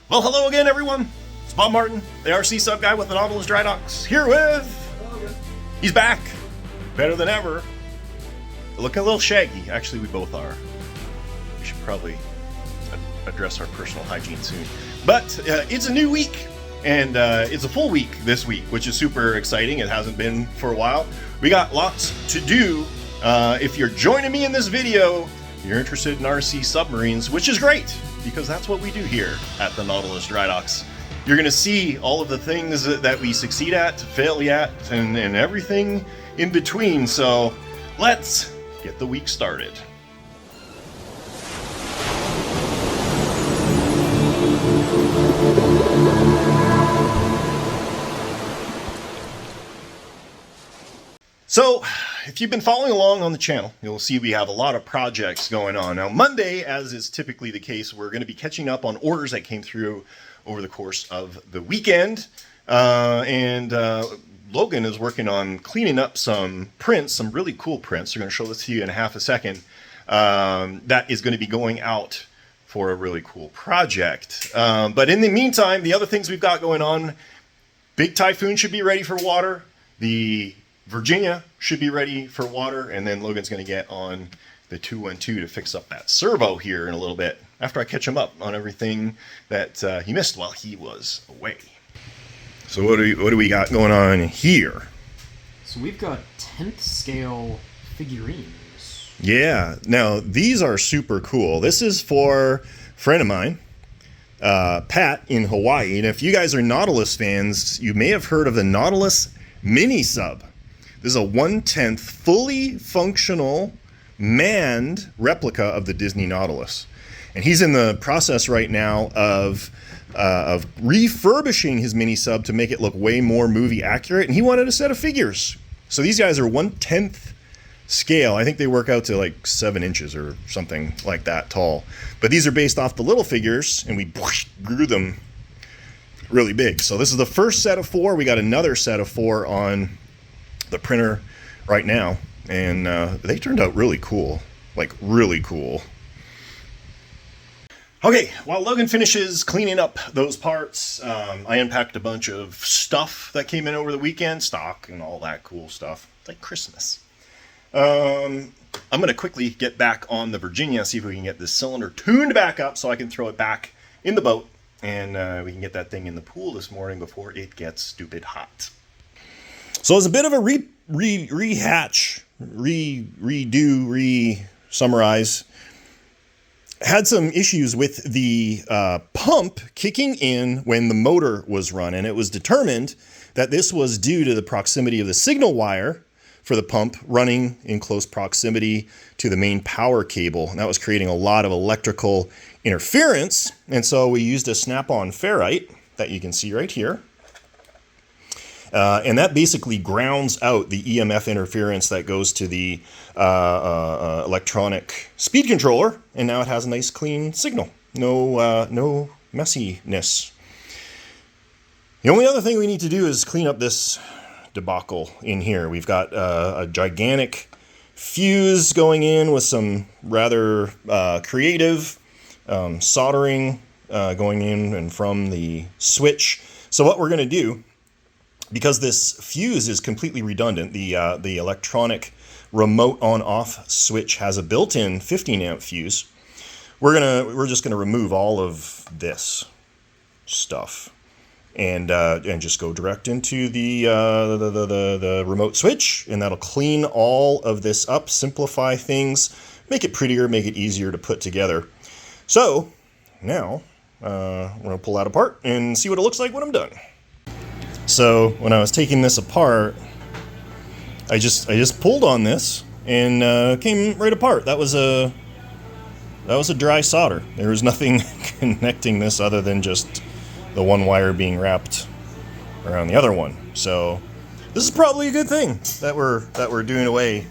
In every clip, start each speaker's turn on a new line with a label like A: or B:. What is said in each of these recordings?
A: Well, hello again, everyone. It's Bob Martin, the RCSubGuy with the Nautilus Dry Docks, here with... He's back. Better than ever. Looking a little shaggy. Actually, we both are. We should probably address our personal hygiene soon. But it's a new week, and it's a full week this week, which is super exciting. It hasn't been for a while. We got lots to do. If you're joining me in this video, you're interested in RC submarines, which is great, because that's what we do here at the Nautilus Dry Docks. You're going to see all of the things that we succeed at, fail at, and everything in between. So let's get the week started. So, if you've been following along on the channel, you'll see we have a lot of projects going on. Now, Monday, as is typically the case, we're going to be catching up on orders that came through over the course of the weekend. Logan is working on cleaning up some prints, some really cool prints. We're going to show this to you in half a second. That is going to be going out for a really cool project. But in the meantime, the other things we've got going on, big Typhoon should be ready for water. The Virginia should be ready for water, and then Logan's going to get on the 212 to fix up that servo here in a little bit after I catch him up on everything that he missed while he was away. So what do we got going on here?
B: So we've got 10th scale figurines.
A: Yeah, now these are super cool. This is for a friend of mine, Pat in Hawaii, and if you guys are Nautilus fans, you may have heard of the Nautilus mini sub. This is a 1/10 fully functional manned replica of the Disney Nautilus. And he's in the process right now of refurbishing his mini sub to make it look way more movie accurate. And he wanted a set of figures. So these guys are 1/10 scale. I think they work out to like 7 inches or something like that tall. But these are based off the little figures, and we grew them really big. So this is the first set of 4. We got another set of 4 on the printer right now, and they turned out really cool, like really cool. Okay, while Logan finishes cleaning up those parts, I unpacked a bunch of stuff that came in over the weekend, stock and all that cool stuff, like Christmas. I'm going to quickly get back on the Virginia, see if we can get this cylinder tuned back up so I can throw it back in the boat, and we can get that thing in the pool this morning before it gets stupid hot. So it's a bit of a rehatch, summarize. Had some issues with the pump kicking in when the motor was run, and it was determined that this was due to the proximity of the signal wire for the pump running in close proximity to the main power cable. And that was creating a lot of electrical interference, and so we used a snap-on ferrite that you can see right here. And that basically grounds out the EMF interference that goes to the electronic speed controller, and now it has a nice clean signal. No messiness. The only other thing we need to do is clean up this debacle in here. We've got a gigantic fuse going in with some rather creative soldering going in and from the switch. So what we're going to do, because this fuse is completely redundant, the electronic remote on-off switch has a built-in 15 amp fuse. We're just gonna remove all of this stuff and just go direct into the remote switch, and that'll clean all of this up, simplify things, make it prettier, make it easier to put together. So now we're gonna pull that apart and see what it looks like when I'm done. So when I was taking this apart, I just pulled on this and came right apart. That was a dry solder. There was nothing connecting this other than just the one wire being wrapped around the other one. So this is probably a good thing that we're doing away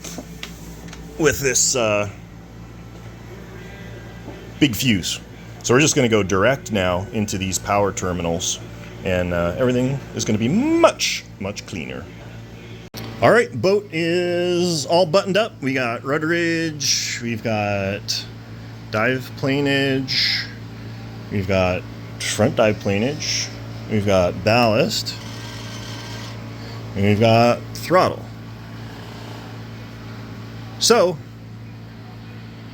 A: with this big fuse. So we're just going to go direct now into these power terminals, and everything is going to be much cleaner. All right, boat is all buttoned up. We got rudderage, we've got dive planage, we've got front dive planage, we've got ballast, and we've got throttle. So,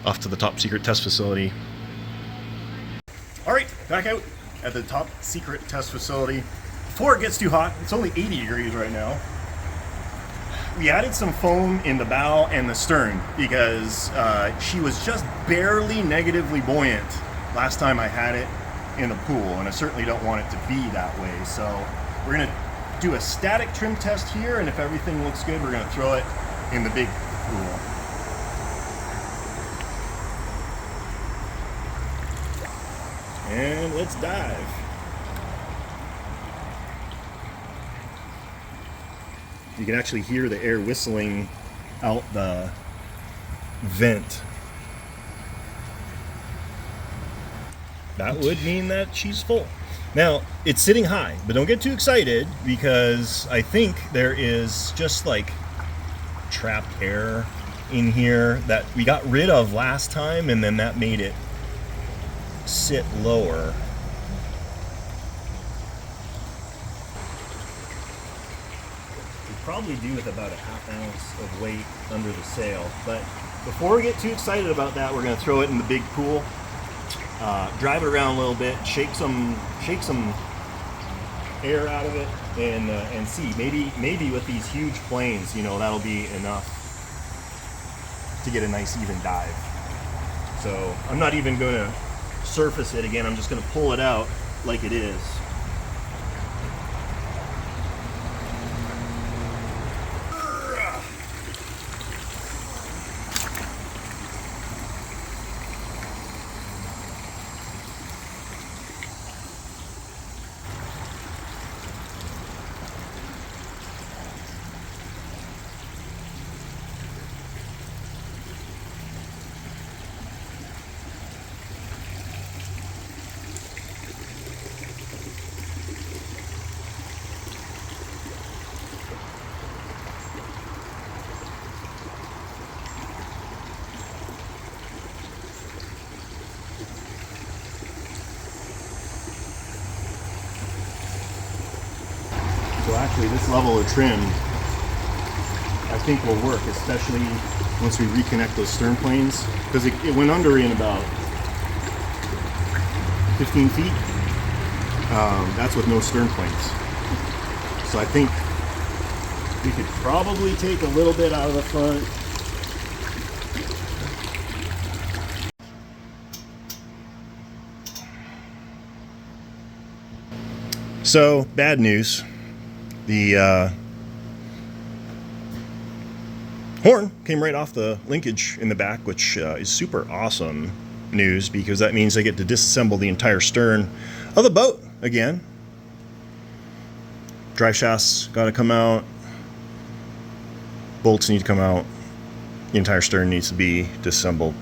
A: off to the top secret test facility. Alright, back out at the top secret test facility. Before it gets too hot, it's only 80 degrees right now. We added some foam in the bow and the stern because she was just barely negatively buoyant last time I had it in the pool, and I certainly don't want it to be that way. So we're going to do a static trim test here, and if everything looks good, we're going to throw it in the big pool. And let's dive. You can actually hear the air whistling out the vent. That would mean that she's full. Now, it's sitting high, but don't get too excited because I think there is just like trapped air in here that we got rid of last time, and then that made it sit lower. We probably do with about a ½ ounce of weight under the sail, but before we get too excited about that, we're going to throw it in the big pool, drive it around a little bit, shake some air out of it, and see. Maybe with these huge planes, you know, that'll be enough to get a nice even dive. So I'm not even going to surface it again. I'm just going to pull it out like it is. So actually this level of trim I think will work, especially once we reconnect those stern planes, because it went under in about 15 feet. That's with no stern planes. So I think we could probably take a little bit out of the front. So, bad news. The horn came right off the linkage in the back, which is super awesome news because that means I get to disassemble the entire stern of the boat again. Drive shafts got to come out. Bolts need to come out. The entire stern needs to be disassembled.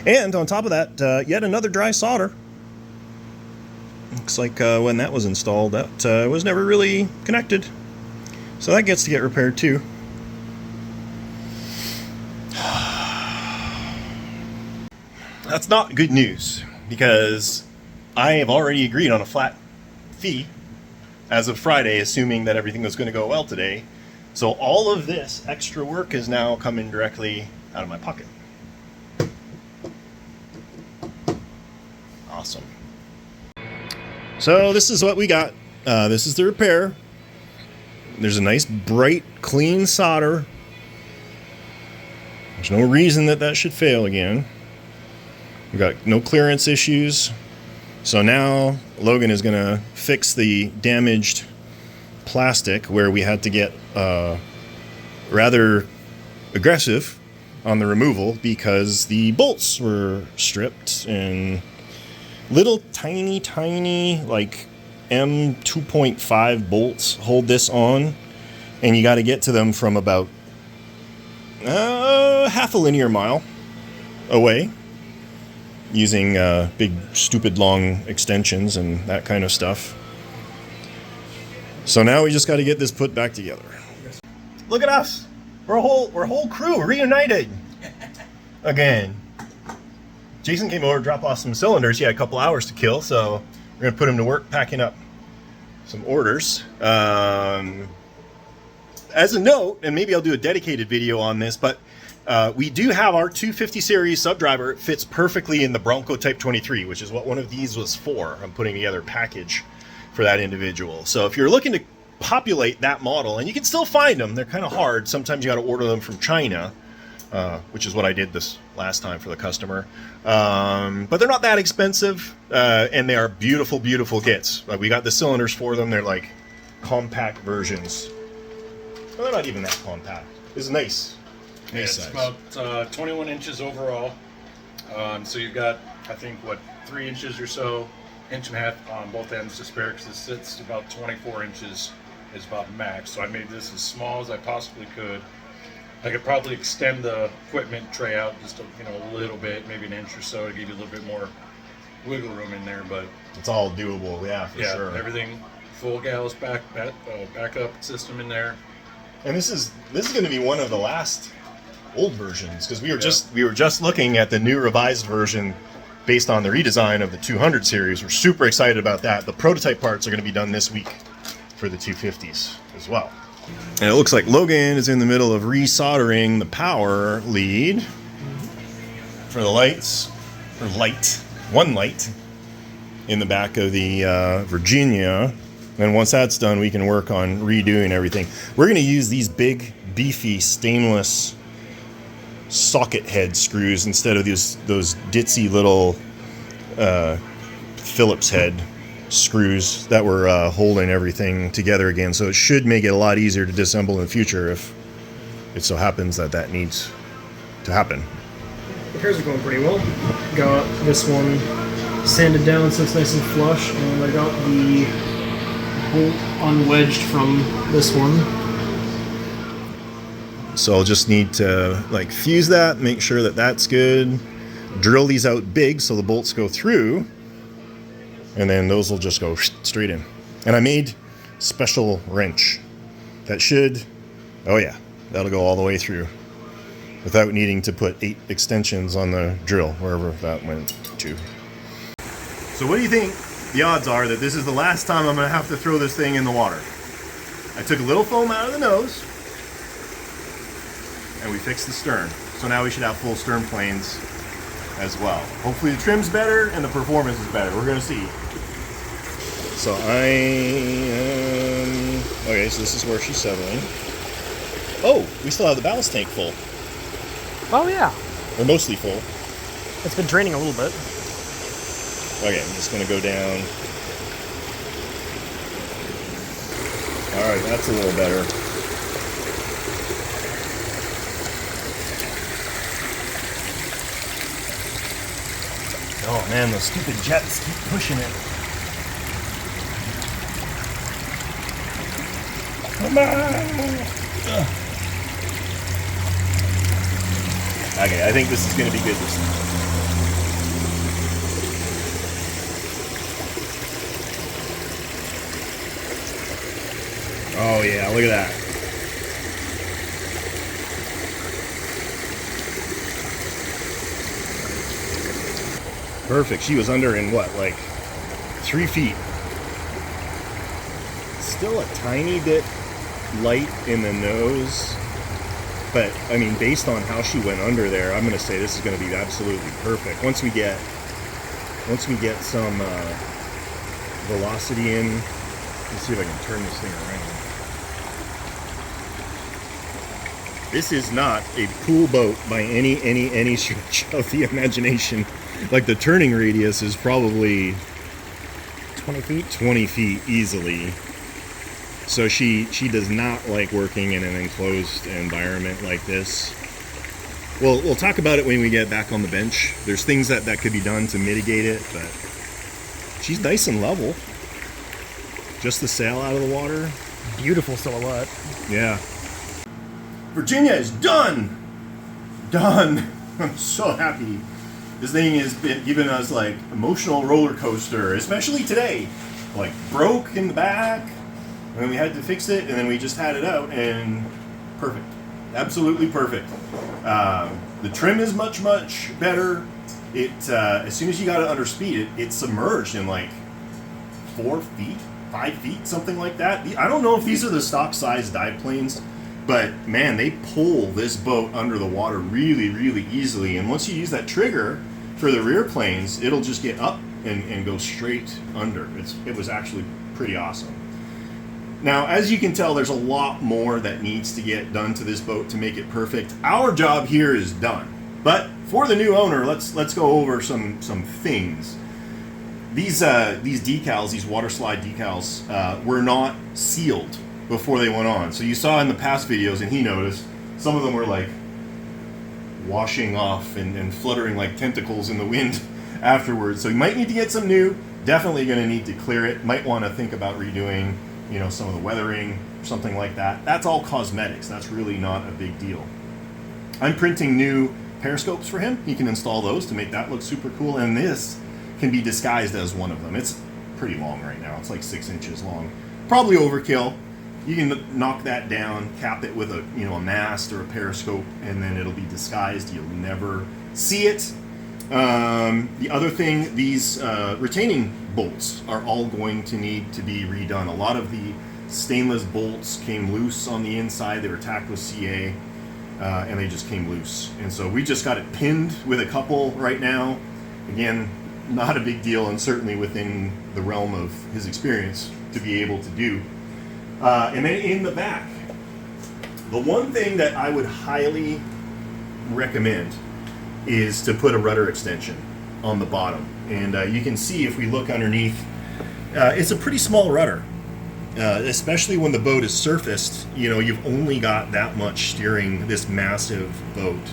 A: And on top of that, yet another dry solder. Looks like when that was installed, that was never really connected. So that gets to get repaired too. That's not good news, because I have already agreed on a flat fee as of Friday, assuming that everything was going to go well today. So all of this extra work is now coming directly out of my pocket. Awesome. So this is what we got. This is the repair. There's a nice bright clean solder. There's no reason that should fail again. We've got no clearance issues. So now Logan is going to fix the damaged plastic where we had to get rather aggressive on the removal because the bolts were stripped and little tiny like M2.5 bolts hold this on, and you got to get to them from about half a linear mile away using big stupid long extensions and that kind of stuff. So now we just got to get this put back together. Look at us, we're a whole crew reunited again. Jason came over to drop off some cylinders. He had a couple hours to kill, so We're gonna put him to work packing up some orders. As a note, and maybe I'll do a dedicated video on this, but we do have our 250 series subdriver. It fits perfectly in the Bronco Type 23, which is what one of these was for. I'm putting together a package for that individual. So if you're looking to populate that model, and you can still find them, they're kind of hard. Sometimes you got to order them from China, which is what I did this last time for the customer. But they're not that expensive, and they are beautiful, beautiful kits. We got the cylinders for them. They're like compact versions. Well, they're not even that compact. It's nice. Nice
C: it's
A: size.
C: about 21 inches overall. So you've got, I think, 3 inches or so, inch and a half on both ends to spare, because it sits about 24 inches is about max. So I made this as small as I possibly could. I could probably extend the equipment tray out just a little bit, maybe an inch or so, to give you a little bit more wiggle room in there. But
A: It's all doable, yeah, for sure.
C: Everything full gallus backup system in there.
A: And this is going to be one of the last old versions, because we were just looking at the new revised version based on the redesign of the 200 series. We're super excited about that. The prototype parts are going to be done this week for the 250s as well. And it looks like Logan is in the middle of resoldering the power lead for the lights, or one light in the back of the Virginia. And once that's done, we can work on redoing everything. We're going to use these big, beefy, stainless socket head screws instead of those ditzy little Phillips head screws that were holding everything together again. So it should make it a lot easier to disassemble in the future if it so happens that needs to happen.
B: The repairs are going pretty well. Got this one sanded down so it's nice and flush, and I got the bolt unwedged from this one.
A: So I'll just need to fuse that, make sure that that's good, drill these out big so the bolts go through, and then those will just go straight in. And I made special wrench that should, oh yeah, that'll go all the way through without needing to put 8 extensions on the drill, wherever that went to. So what do you think the odds are that this is the last time I'm going to have to throw this thing in the water? I took a little foam out of the nose, and we fixed the stern. So now we should have full stern planes as well. Hopefully the trim's better and the performance is better. We're going to see. So okay, so this is where she's settling. Oh, we still have the ballast tank full.
B: Oh yeah.
A: Or mostly full.
B: It's been draining a little bit.
A: Okay, I'm just going to go down. Alright, that's a little better. Oh man, those stupid jets keep pushing it. Come on! Ugh. Okay, I think this is going to be good this time. Oh yeah, look at that. Perfect. She was under in what, 3 feet. Still a tiny bit light in the nose, but I mean, based on how she went under there, I'm going to say this is going to be absolutely perfect. Once we get some velocity in, let's see if I can turn this thing around. This is not a pool boat by any stretch of the imagination. The turning radius is probably
B: 20 feet?
A: 20 feet easily. So she does not like working in an enclosed environment like this. Well, we'll talk about it when we get back on the bench. There's things that could be done to mitigate it, but she's nice and level. Just the sail out of the water.
B: Beautiful silhouette.
A: Yeah. Virginia is done! Done! I'm so happy. This thing has been giving us emotional roller coaster, especially today. Broke in the back, and then we had to fix it, and then we just had it out, and perfect. Absolutely perfect. The trim is much better. It as soon as you got it under speed, it submerged in 4 feet, 5 feet, something like that. I don't know if these are the stock size dive planes, but man, they pull this boat under the water really, really easily. And once you use that trigger for the rear planes, it'll just get up and go straight under. It was actually pretty awesome. Now, as you can tell, there's a lot more that needs to get done to this boat to make it perfect. Our job here is done. But for the new owner, let's go over some things. These decals, these water slide decals, were not sealed before they went on. So you saw in the past videos, and he noticed, some of them were like washing off and fluttering like tentacles in the wind afterwards. So you might need to get some new. Definitely going to need to clear it. Might want to think about redoing, you know, some of the weathering, something like that. That's all cosmetics. That's really not a big deal. I'm printing new periscopes for him. He can install those to make that look super cool. And this can be disguised as one of them. It's pretty long right now. It's like 6 inches long. Probably overkill. You can knock that down, cap it with a a mast or a periscope, and then it'll be disguised. You'll never see it. The other thing, these retaining bolts are all going to need to be redone. A lot of the stainless bolts came loose on the inside. They were tacked with CA, and they just came loose. And so we just got it pinned with a couple right now. Again, not a big deal, and certainly within the realm of his experience to be able to do. And then in the back, the one thing that I would highly recommend is to put a rudder extension on the bottom. And you can see if we look underneath, it's a pretty small rudder, especially when the boat is surfaced. You know, you've only got that much steering this massive boat.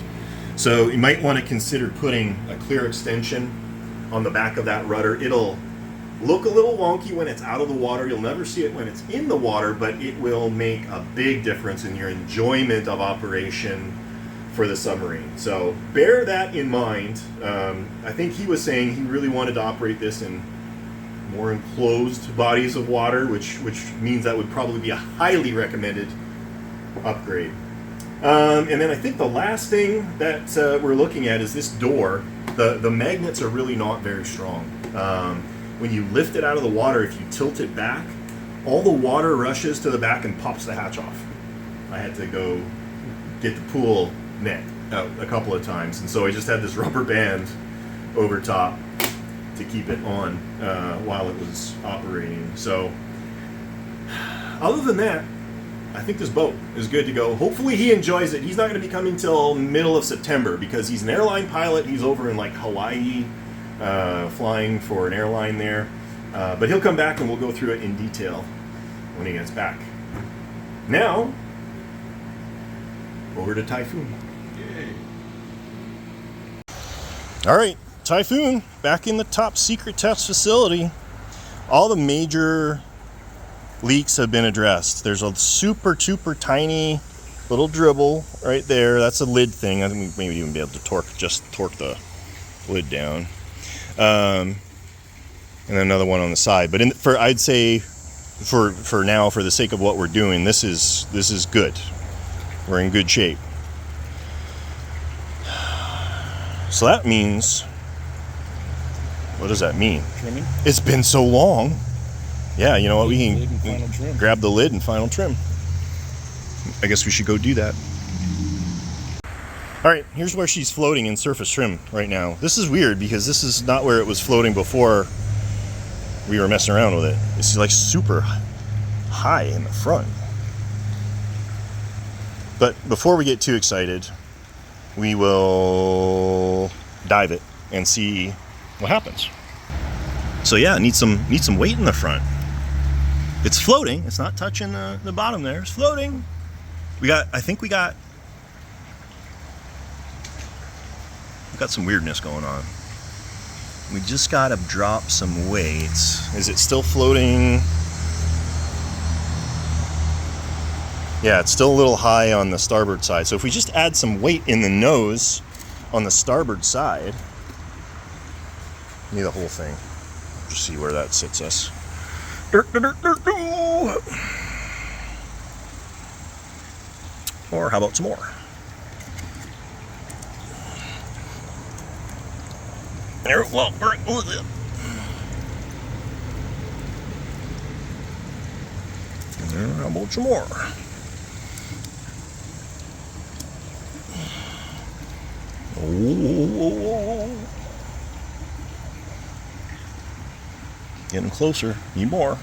A: So you might want to consider putting a clear extension on the back of that rudder. It'll look a little wonky when it's out of the water. You'll never see it when it's in the water, but it will make a big difference in your enjoyment of operation for the submarine. So bear that in mind. I think he was saying he really wanted to operate this in more enclosed bodies of water, which means that would probably be a highly recommended upgrade. And then I think the last thing that we're looking at is this door. The magnets are really not very strong. When you lift it out of the water, if you tilt it back, all the water rushes to the back and pops the hatch off. I had to go get the pool net out a couple of times, and so I just had this rubber band over top to keep it on while it was operating. So other than that, I think this boat is good to go. Hopefully he enjoys it. He's not going to be coming till middle of September because he's an airline pilot. He's over in like Hawaii, flying for an airline there. But he'll come back and we'll go through it in detail when he gets back. Now, over to Typhoon.
C: Yay.
A: All right, Typhoon, back in the top secret test facility. All the major leaks have been addressed. There's a super tiny little dribble right there. That's a lid thing. I think we maybe even be able to torque the lid down. And another one on the side. But I'd say for now, for the sake of what we're doing, this is good. We're in good shape. So that means, what does that mean?
C: Trimming?
A: It's been so long. Yeah, you know what? We can grab the lid and final trim. I guess we should go do that. All right, here's where she's floating in surface trim right now. This is weird because this is not where it was floating before we were messing around with it. It's like super high in the front. But before we get too excited, we will dive it and see what happens. So yeah, it needs some weight in the front. It's floating. It's not touching the bottom there. It's floating. I think we got some weirdness going on. We just gotta drop some weights. Is it still floating? Yeah, it's still a little high on the starboard side. So if we just add some weight in the nose on the starboard side, need the whole thing. Just see where that sits us. Or how about some more? There, well, How about some more? Oh. Getting closer. Need more.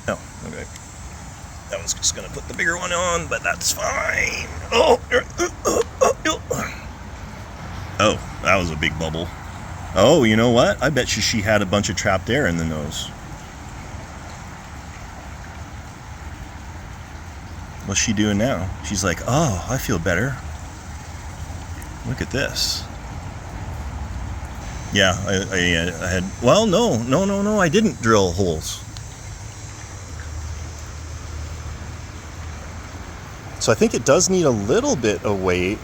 A: Oh, okay. I was just gonna put the bigger one on, but that's fine. Oh, oh, that was a big bubble. Oh, you know what? I bet she had a bunch of trapped air in the nose. What's she doing now? She's like, oh, I feel better. Look at this. Yeah, I had, well, no, I didn't drill holes. So I think it does need a little bit of weight,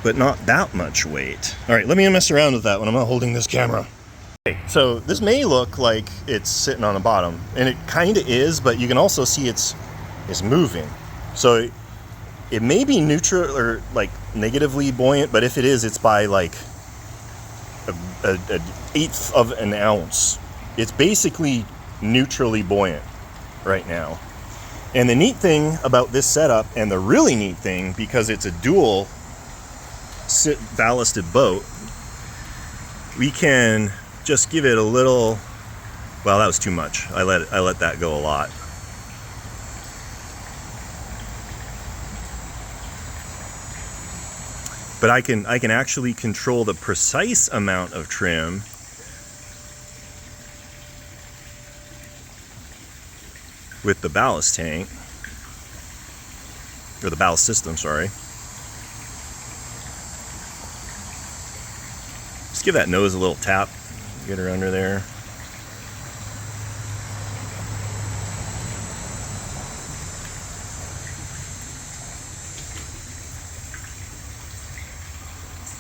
A: but not that much weight. All right, let me mess around with that when I'm not holding this camera. Okay, so this may look like it's sitting on the bottom, and it kind of is, but you can also see it's moving. So it may be neutral or like negatively buoyant, but if it is, it's by like an eighth of an ounce. It's basically neutrally buoyant right now. And the neat thing about this setup, and the really neat thing, because it's a dual ballasted boat, we can just give it a little, well, that was too much. I let that go a lot. But I can actually control the precise amount of trim with the ballast tank, or the ballast system, sorry. Just give that nose a little tap, get her under there.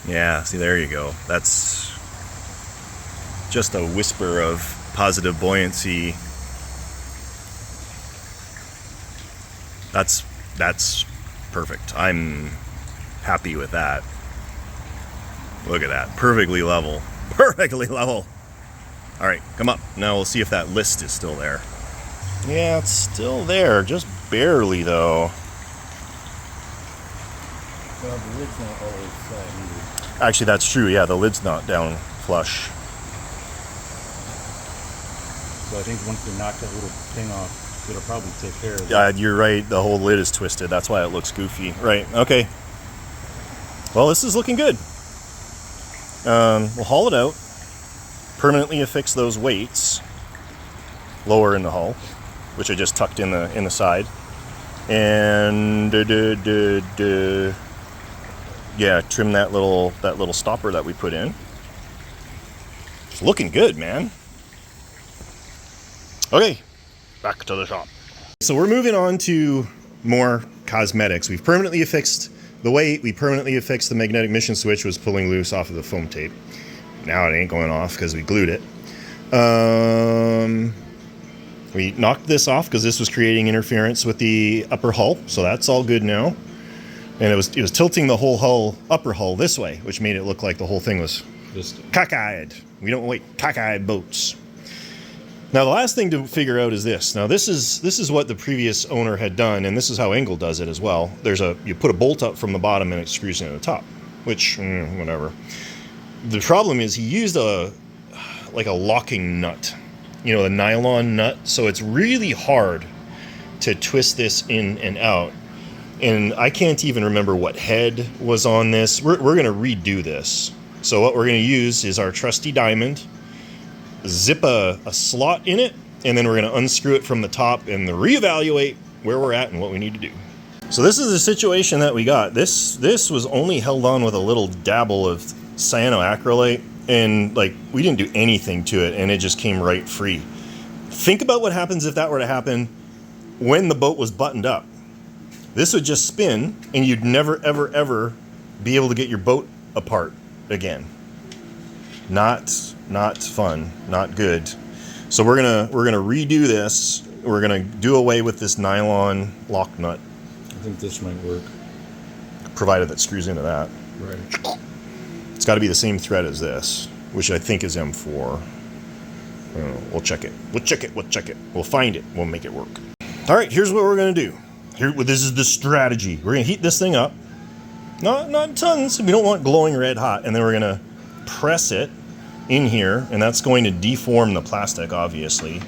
A: Yeah, see, there you go. That's just a whisper of positive buoyancy. That's perfect. I'm happy with that. Look at that. Perfectly level. Perfectly level. All right, come up. Now we'll see if that list is still there. Yeah, it's still there. Just barely, though.
D: Well, the lid's not always flat either.
A: Actually, that's true. Yeah, the lid's not down flush.
D: So I think once they knock that little thing off, it'll probably take care of it.
A: You're right. The whole lid is twisted. That's why it looks goofy. Right. Okay. Well, this is looking good. We'll haul it out. Permanently affix those weights lower in the hull, which I just tucked in the side, and yeah, trim that little stopper that we put in. It's looking good, man. Okay, back to the shop. So we're moving on to more cosmetics. We've permanently affixed the weight. We permanently affixed the magnetic mission switch, was pulling loose off of the foam tape. Now it ain't going off because we glued it. We knocked this off because this was creating interference with the upper hull, so that's all good now. And it was tilting the whole hull, upper hull, this way, which made it look like the whole thing was cockeyed. We don't wait cockeyed boats. Now the last thing to figure out is this. Now this is what the previous owner had done, and this is how Engel does it as well. You put a bolt up from the bottom and it screws into the top, which whatever. The problem is he used a locking nut, a nylon nut, so it's really hard to twist this in and out. And I can't even remember what head was on this. We're going to redo this. So what we're going to use is our trusty diamond, zip a slot in it, and then we're going to unscrew it from the top and reevaluate where we're at and what we need to do. So this is the situation that we got. This was only held on with a little dabble of cyanoacrylate, and we didn't do anything to it, and it just came right free. Think about what happens if that were to happen when the boat was buttoned up. This would just spin, and you'd never, ever, ever be able to get your boat apart again. Not fun, not good. So we're gonna redo this. We're gonna do away with this nylon lock nut.
D: I think this might work.
A: Provided that screws into that.
D: Right.
A: It's got to be the same thread as this, which I think is M4. We'll check it. We'll check it. We'll check it. We'll find it. We'll make it work. All right, here's what we're going to do. This is the strategy. We're going to heat this thing up. Not tons. We don't want glowing red hot. And then we're going to press it in here, and that's going to deform the plastic, obviously.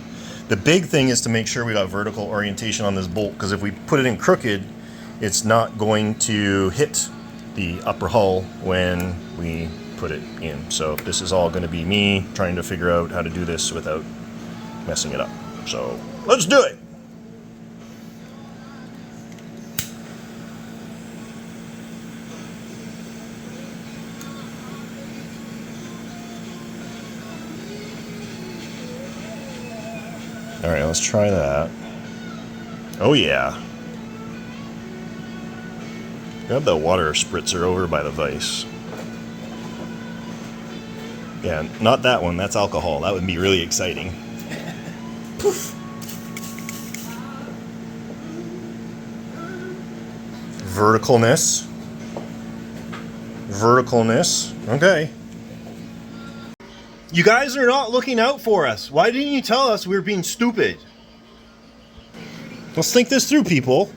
A: The big thing is to make sure we got vertical orientation on this bolt, because if we put it in crooked, it's not going to hit the upper hull when we put it in. So this is all going to be me trying to figure out how to do this without messing it up. So let's do it. All right, let's try that. Oh yeah. Grab the water spritzer over by the vise. Yeah, not that one. That's alcohol. That would be really exciting. Poof. Verticalness. Verticalness. Okay. You guys are not looking out for us. Why didn't you tell us we were being stupid? Let's think this through, people.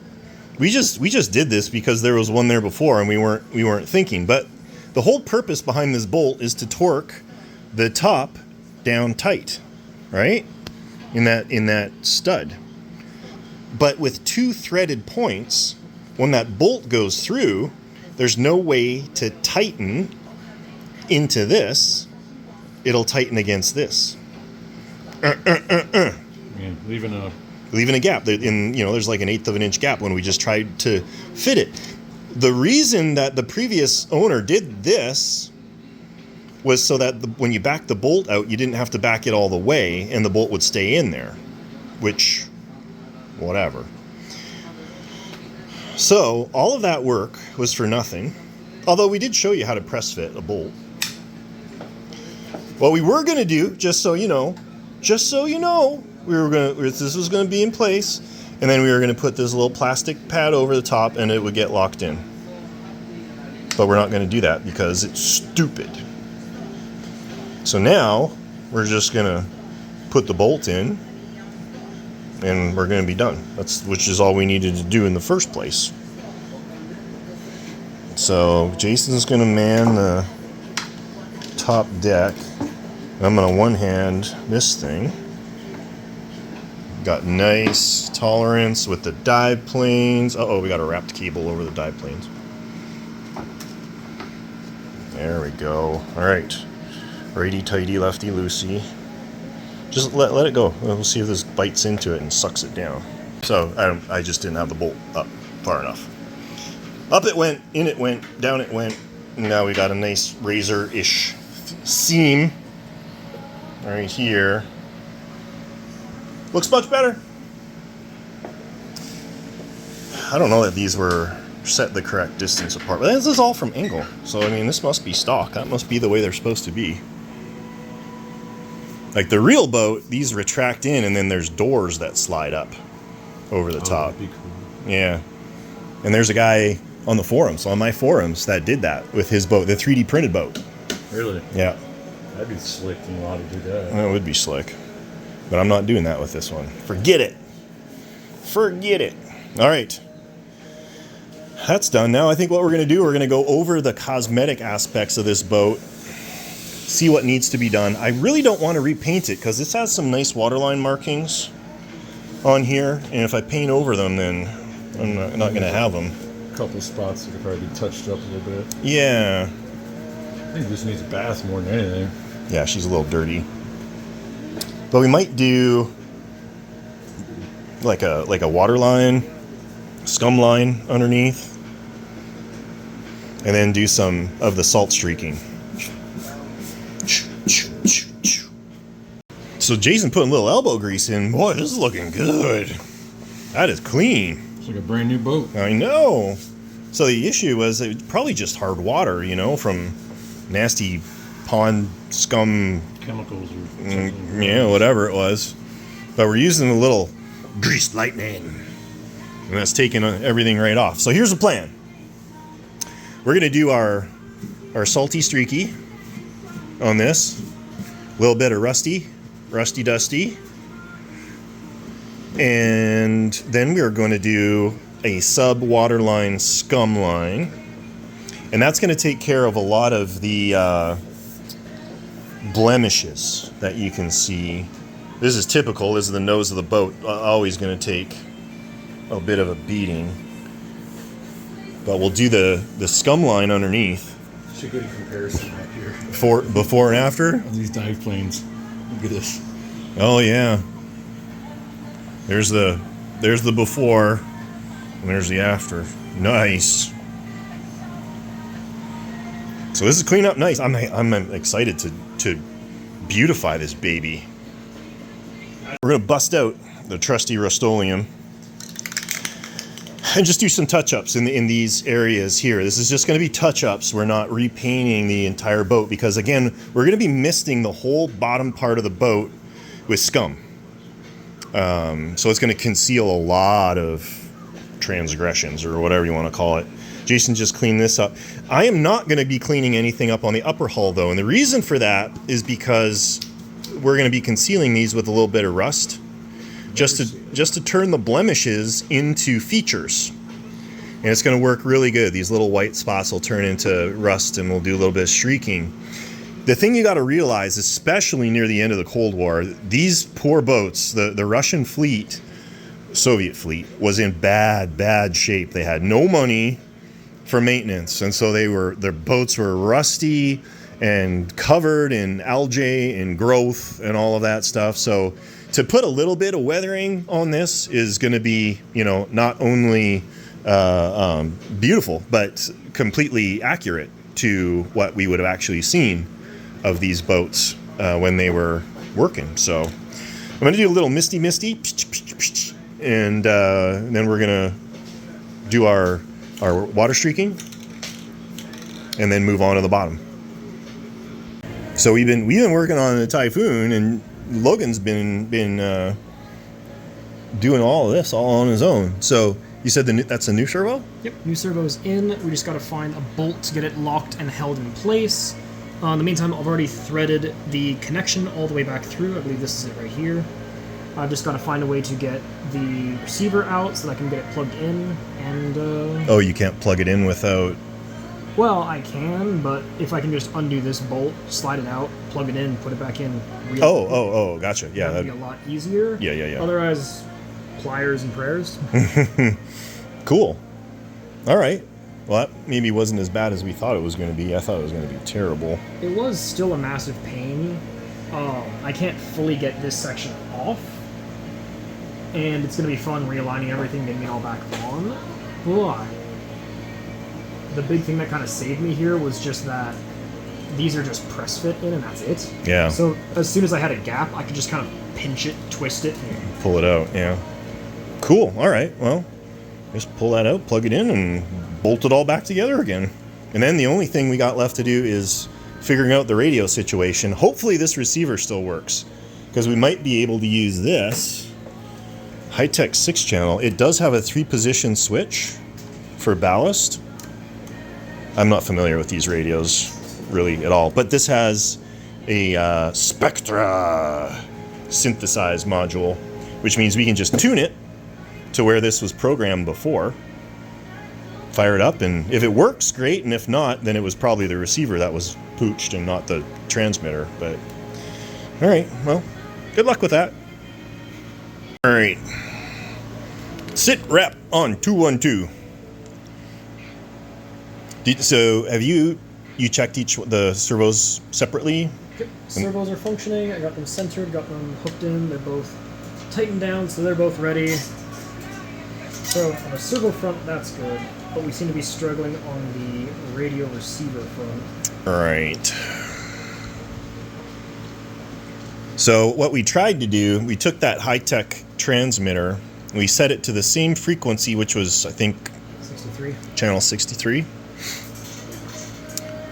A: We just did this because there was one there before and we weren't thinking. But the whole purpose behind this bolt is to torque the top down tight, right? In that stud. But with two threaded points, when that bolt goes through, there's no way to tighten into this. It'll tighten against this.
D: Yeah, leaving
A: a gap. There's like an 1/8 of an inch gap when we just tried to fit it. The reason that the previous owner did this was so that when you back the bolt out, you didn't have to back it all the way and the bolt would stay in there, which, whatever. So all of that work was for nothing, although we did show you how to press fit a bolt. What we were going to do, just so you know, this was going to be in place, and then we were going to put this little plastic pad over the top and it would get locked in. But we're not going to do that because it's stupid. So now we're just going to put the bolt in and we're going to be done. Which is all we needed to do in the first place. So Jason's going to man the top deck. I'm going to one-hand this thing. Got nice tolerance with the dive planes. Uh-oh, we got a wrapped cable over the dive planes. There we go. All right. Righty-tighty, lefty-loosey. Just let it go. We'll see if this bites into it and sucks it down. So I just didn't have the bolt up far enough. Up it went, in it went, down it went. And now we got a nice razor-ish seam right here. Looks much better. I don't know that these were set the correct distance apart, but this is all from angle. So I mean, this must be stock. That must be the way they're supposed to be. Like the real boat, these retract in and then there's doors that slide up over the top.
D: That'd be cool.
A: Yeah. And there's a guy on the forums, on my forums, that did that with his boat, the 3D printed boat.
D: Really?
A: Yeah.
D: That'd be slick to know how to do that.
A: That would be slick. But I'm not doing that with this one. Forget it. Forget it. All right. That's done. Now I think what we're going to do, we're going to go over the cosmetic aspects of this boat, see what needs to be done. I really don't want to repaint it because this has some nice waterline markings on here. And if I paint over them, then I'm not going to have them.
D: A couple spots that could probably be touched up a little bit.
A: Yeah.
D: I think this needs a bath more than anything.
A: Yeah, she's a little dirty. But we might do like a water line, scum line underneath, and then do some of the salt streaking. So Jason putting a little elbow grease in. Boy, this is looking good. That is clean.
D: It's like a brand new boat.
A: I know. So the issue was it was probably just hard water, from nasty pond scum,
D: Chemicals or something.
A: yeah, whatever it was. But we're using a little greased lightning, and that's taking everything right off. So here's the plan. We're gonna do our salty streaky on this, a little bit of rusty rusty dusty. And then we are going to do a sub waterline scum line. And that's going to take care of a lot of the blemishes that you can see. This is typical. This is the nose of the boat. Always going to take a bit of a beating. But we'll do the scum line underneath.
D: Should get a comparison right here.
A: Before and after?
D: On these dive planes. Look at this.
A: Oh yeah. There's the before and there's the after. Nice. So this is clean up nice. I'm excited to beautify this baby. We're gonna bust out the trusty Rust-Oleum and just do some touch-ups in these areas here. This is just going to be touch-ups. We're not repainting the entire boat because, again, we're going to be misting the whole bottom part of the boat with scum. So it's going to conceal a lot of transgressions or whatever you want to call it. Jason just cleaned this up. I am not going to be cleaning anything up on the upper hull, though, and the reason for that is because we're going to be concealing these with a little bit of rust. Just to turn the blemishes into features. And it's going to work really good. These little white spots will turn into rust and we'll do a little bit of streaking. The thing you got to realize, especially near the end of the Cold War, these poor boats, the Russian fleet, Soviet fleet, was in bad shape. They had no money for maintenance. And so their boats were rusty and covered in algae and growth and all of that stuff. So to put a little bit of weathering on this is going to be, not only beautiful, but completely accurate to what we would have actually seen of these boats when they were working. So I'm going to do a little misty, and then we're going to do our water streaking, and then move on to the bottom. So we've been working on the Typhoon, and Logan's been doing all of this all on his own. So you said that's a new servo?
B: Yep, new servo's in. We just got to find a bolt to get it locked and held in place. In the meantime, I've already threaded the connection all the way back through. I believe this is it right here. I've just got to find a way to get the receiver out so that I can get it plugged in. And
A: oh, you can't plug it in without...
B: Well, I can, but if I can just undo this bolt, slide it out, plug it in, put it back in.
A: Oh, gotcha. Yeah,
B: that'd be a lot easier.
A: Yeah.
B: Otherwise, pliers and prayers.
A: Cool. All right. Well, that maybe wasn't as bad as we thought it was going to be. I thought it was going to be terrible.
B: It was still a massive pain. I can't fully get this section off, and it's going to be fun realigning everything, getting it all back on. But the big thing that kind of saved me here was just that these are just press fit in, and that's it.
A: Yeah.
B: So as soon as I had a gap, I could just kind of pinch it, twist it, and
A: pull it out. Yeah. Cool. All right. Well, just pull that out, plug it in, and bolt it all back together again. And then the only thing we got left to do is figuring out the radio situation. Hopefully this receiver still works, because we might be able to use this high-tech 6-channel. It does have a 3-position switch for ballast. I'm not familiar with these radios really at all, but this has a Spectra synthesized module, which means we can just tune it to where this was programmed before, fire it up, and if it works, great, and if not, then it was probably the receiver that was pooched and not the transmitter. But all right, well, good luck with that. All right, sit rep on 212. So have you checked the servos separately?
B: Yep, servos are functioning. I got them centered, got them hooked in. They're both tightened down, so they're both ready. So on the servo front, that's good, but we seem to be struggling on the radio receiver front.
A: All right. So what we tried to do, we took that high-tech transmitter, we set it to the same frequency, which was, I think,
B: 63.
A: Channel 63.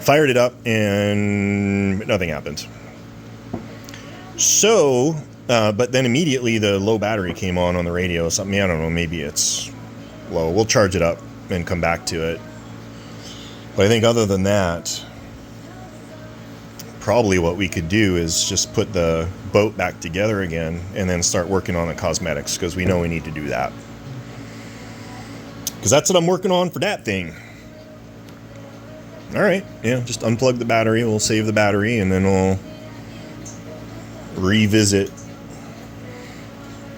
A: Fired it up, and nothing happened. So, but then immediately the low battery came on the radio or something. I don't know, maybe it's low. We'll charge it up and come back to it. But I think other than that, probably what we could do is just put the boat back together again and then start working on the cosmetics, because we know we need to do that. Because that's what I'm working on for that thing. All right, yeah, just unplug the battery. We'll save the battery, and then we'll revisit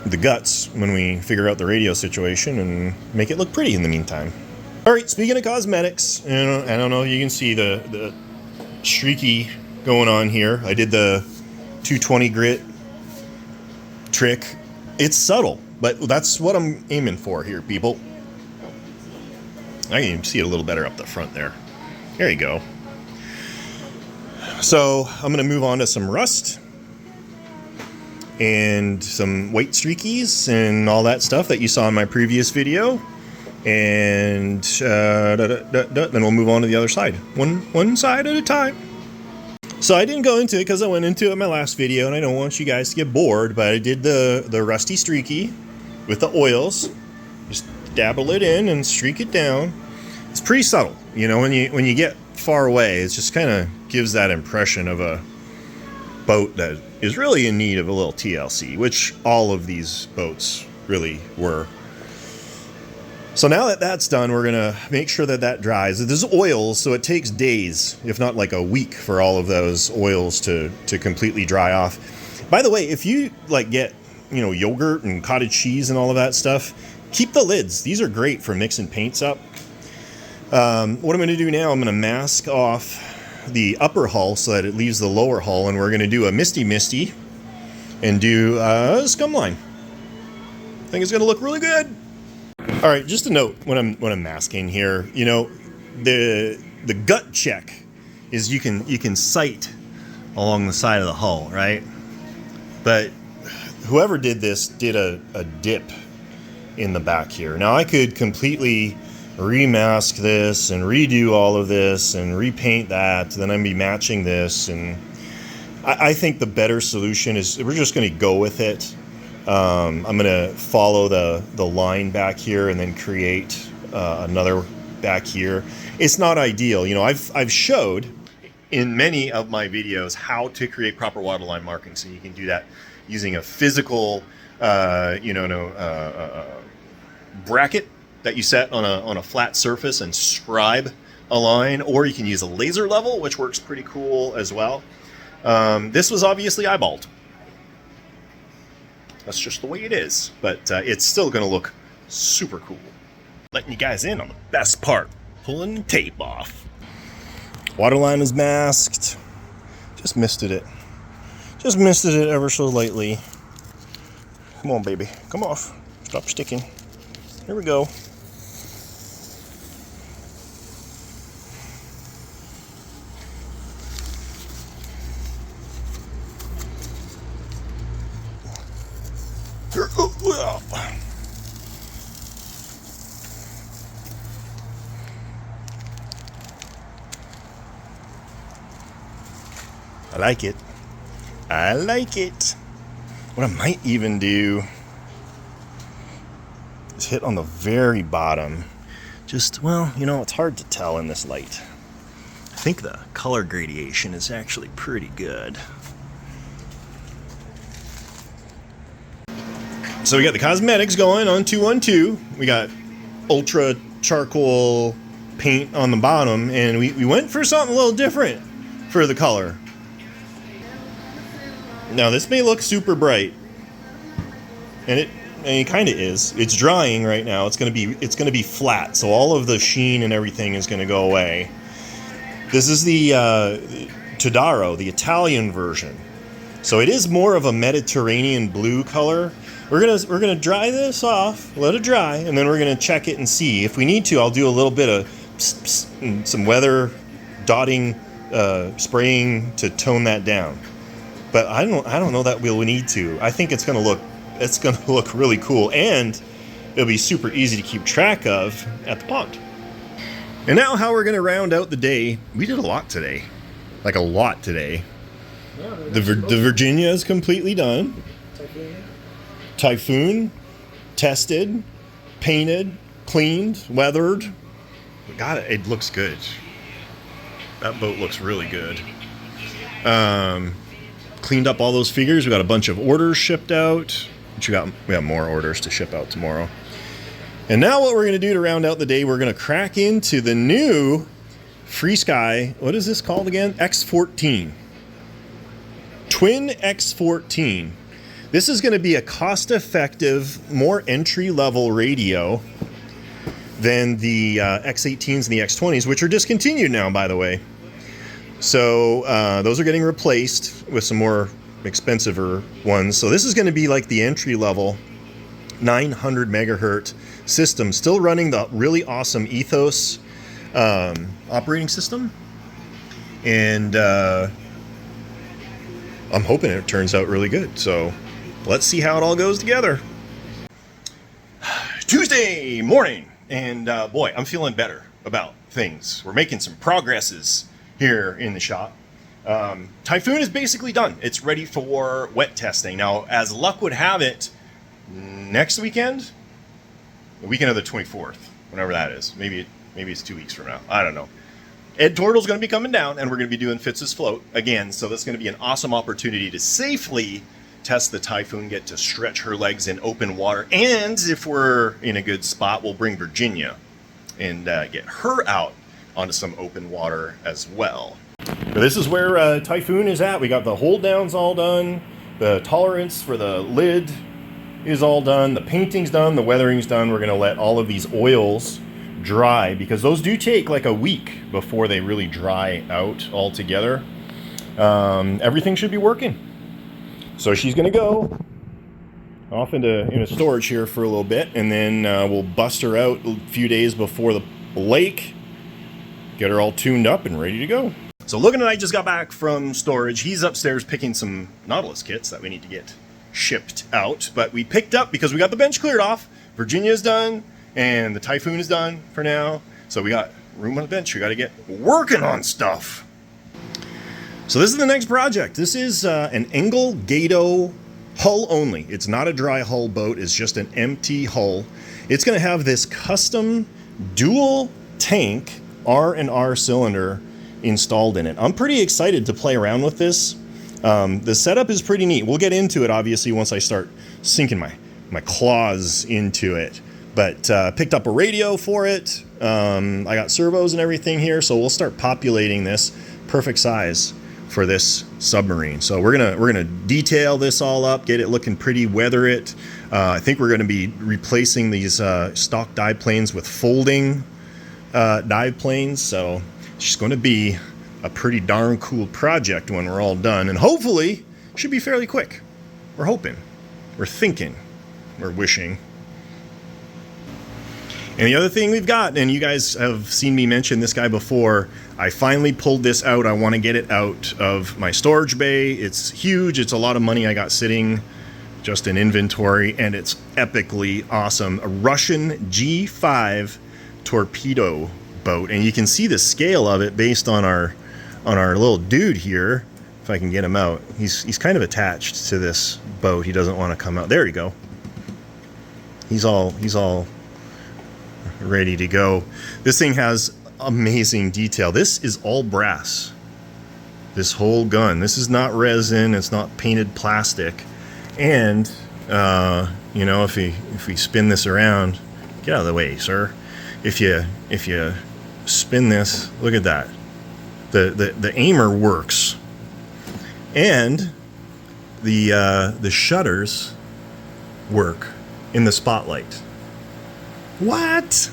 A: the guts when we figure out the radio situation and make it look pretty in the meantime. All right, speaking of cosmetics, I don't know if you can see the streaky going on here. I did the 220 grit trick. It's subtle, but that's what I'm aiming for here, people. I can even see it a little better up the front there. There you go. So I'm going to move on to some rust and some white streakies and all that stuff that you saw in my previous video. And then we'll move on to the other side. One side at a time. So I didn't go into it because I went into it in my last video, and I don't want you guys to get bored, but I did the rusty streaky with the oils. Just dabble it in and streak it down. It's pretty subtle, you know, when you get far away, it just kind of gives that impression of a boat that is really in need of a little TLC, which all of these boats really were. So now that that's done, we're gonna make sure that that dries. This is oils, so it takes days, if not like a week, for all of those oils to completely dry off. By the way, if you like get, you know, yogurt and cottage cheese and all of that stuff, keep the lids. These are great for mixing paints up. What I'm going to do now, I'm going to mask off the upper hull so that it leaves the lower hull, and we're going to do a misty and do a scum line. I think it's going to look really good. All right, just a note when I'm masking here, you know, the gut check is you can sight along the side of the hull, right? But whoever did this did a dip in the back here. Now I could completely remask this and redo all of this and repaint that, then I'd be matching this, and I think the better solution is we're just going to go with it. I'm going to follow the line back here and then create another back here. It's not ideal, you know. I've showed in many of my videos how to create proper waterline markings, and you can do that using a physical bracket that you set on a flat surface and scribe a line, or you can use a laser level, which works pretty cool as well. This was obviously eyeballed. That's just the way it is, but it's still going to look super cool. Letting you guys in on the best part, pulling the tape off. Waterline is masked. Just misted it. Just misted it ever so lightly. Come on, baby. Come off. Stop sticking. Here we go. I like it. I like it. What I might even do is hit on the very bottom. Just, well, you know, it's hard to tell in this light. I think the color gradation is actually pretty good. So we got the cosmetics going on 212. We got ultra charcoal paint on the bottom, and we went for something a little different for the color. Now this may look super bright, and it kind of is. It's drying right now. It's gonna be flat, so all of the sheen and everything is gonna go away. This is the Todaro, the Italian version. So it is more of a Mediterranean blue color. We're gonna dry this off, let it dry, and then we're gonna check it and see. If we need to, I'll do a little bit of some weather dotting, spraying to tone that down. But I don't know that we'll need to. I think it's gonna look really cool, and it'll be super easy to keep track of at the pond. And now how we're gonna round out the day. We did a lot today, like a lot today.
B: Yeah,
A: The Virginia is completely done. Typhoon, tested, painted, cleaned, weathered. Got it. It looks good. That boat looks really good. Cleaned up all those figures. We got a bunch of orders shipped out. We have more orders to ship out tomorrow. And now what we're going to do to round out the day, we're going to crack into the new FrSky. What is this called again? X14. Twin X14. This is going to be a cost-effective, more entry-level radio than the X18s and the X20s, which are discontinued now, by the way. So those are getting replaced with some more expensiver ones. So this is going to be like the entry-level 900 megahertz system, still running the really awesome Ethos operating system. And I'm hoping it turns out really good. So let's see how it all goes together. Tuesday morning. And boy, I'm feeling better about things. We're making some progresses here in the shop. Typhoon is basically done. It's ready for wet testing. Now, as luck would have it, next weekend, the weekend of the 24th, whenever that is. Maybe it's 2 weeks from now. I don't know. Ed Tortle's going to be coming down, and we're going to be doing Fitz's float again. So that's going to be an awesome opportunity to safely test the Typhoon, get to stretch her legs in open water. And if we're in a good spot, we'll bring Virginia and get her out onto some open water as well. So this is where Typhoon is at. We got the hold downs all done. The tolerance for the lid is all done. The painting's done. The weathering's done. We're going to let all of these oils dry because those do take like a week before they really dry out altogether. Everything should be working. So she's going to go off into storage here for a little bit, and then we'll bust her out a few days before the lake, get her all tuned up and ready to go. So Logan and I just got back from storage. He's upstairs picking some Nautilus kits that we need to get shipped out, but we picked up because we got the bench cleared off. Virginia's done, and the Typhoon is done for now. So we got room on the bench. We got to get working on stuff. So this is the next project. This is an Engel Gato hull only. It's not a dry hull boat. It's just an empty hull. It's going to have this custom dual tank R&R cylinder installed in it. I'm pretty excited to play around with this. The setup is pretty neat. We'll get into it obviously once I start sinking my claws into it. But picked up a radio for it. I got servos and everything here, so we'll start populating this. Perfect size for this submarine. So we're gonna detail this all up, get it looking pretty, weather it. I think we're gonna be replacing these stock dive planes with folding dive planes. So it's just going to be a pretty darn cool project when we're all done, and hopefully should be fairly quick. We're hoping, we're thinking, we're wishing. And the other thing we've got, and you guys have seen me mention this guy before, I finally pulled this out. I want to get it out of my storage bay. It's huge. It's a lot of money I got sitting just in inventory, and it's epically awesome. A Russian G5 torpedo boat, and you can see the scale of it based on our little dude here. If I can get him out, he's kind of attached to this boat. He doesn't want to come out. There you go. He's all ready to go. This thing has amazing detail. This is all brass. This whole gun. This is not resin. It's not painted plastic. And you know, if we spin this around, get out of the way, sir. If you spin this, look at that. The aimer works, and the shutters work in the spotlight. What?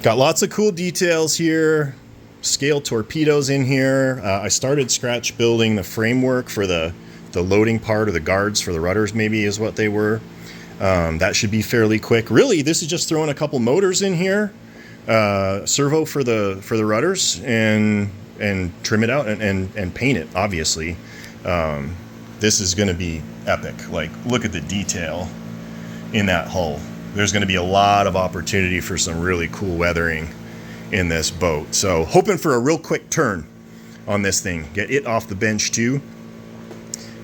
A: Got lots of cool details here. Scale torpedoes in here. I started scratch building the framework for the loading part, or the guards for the rudders, maybe is what they were. That should be fairly quick. Really, this is just throwing a couple motors in here, servo for the rudders, and trim it out and paint it. Obviously, this is going to be epic. Like, look at the detail in that hull. There's going to be a lot of opportunity for some really cool weathering in this boat. So hoping for a real quick turn on this thing. Get it off the bench too.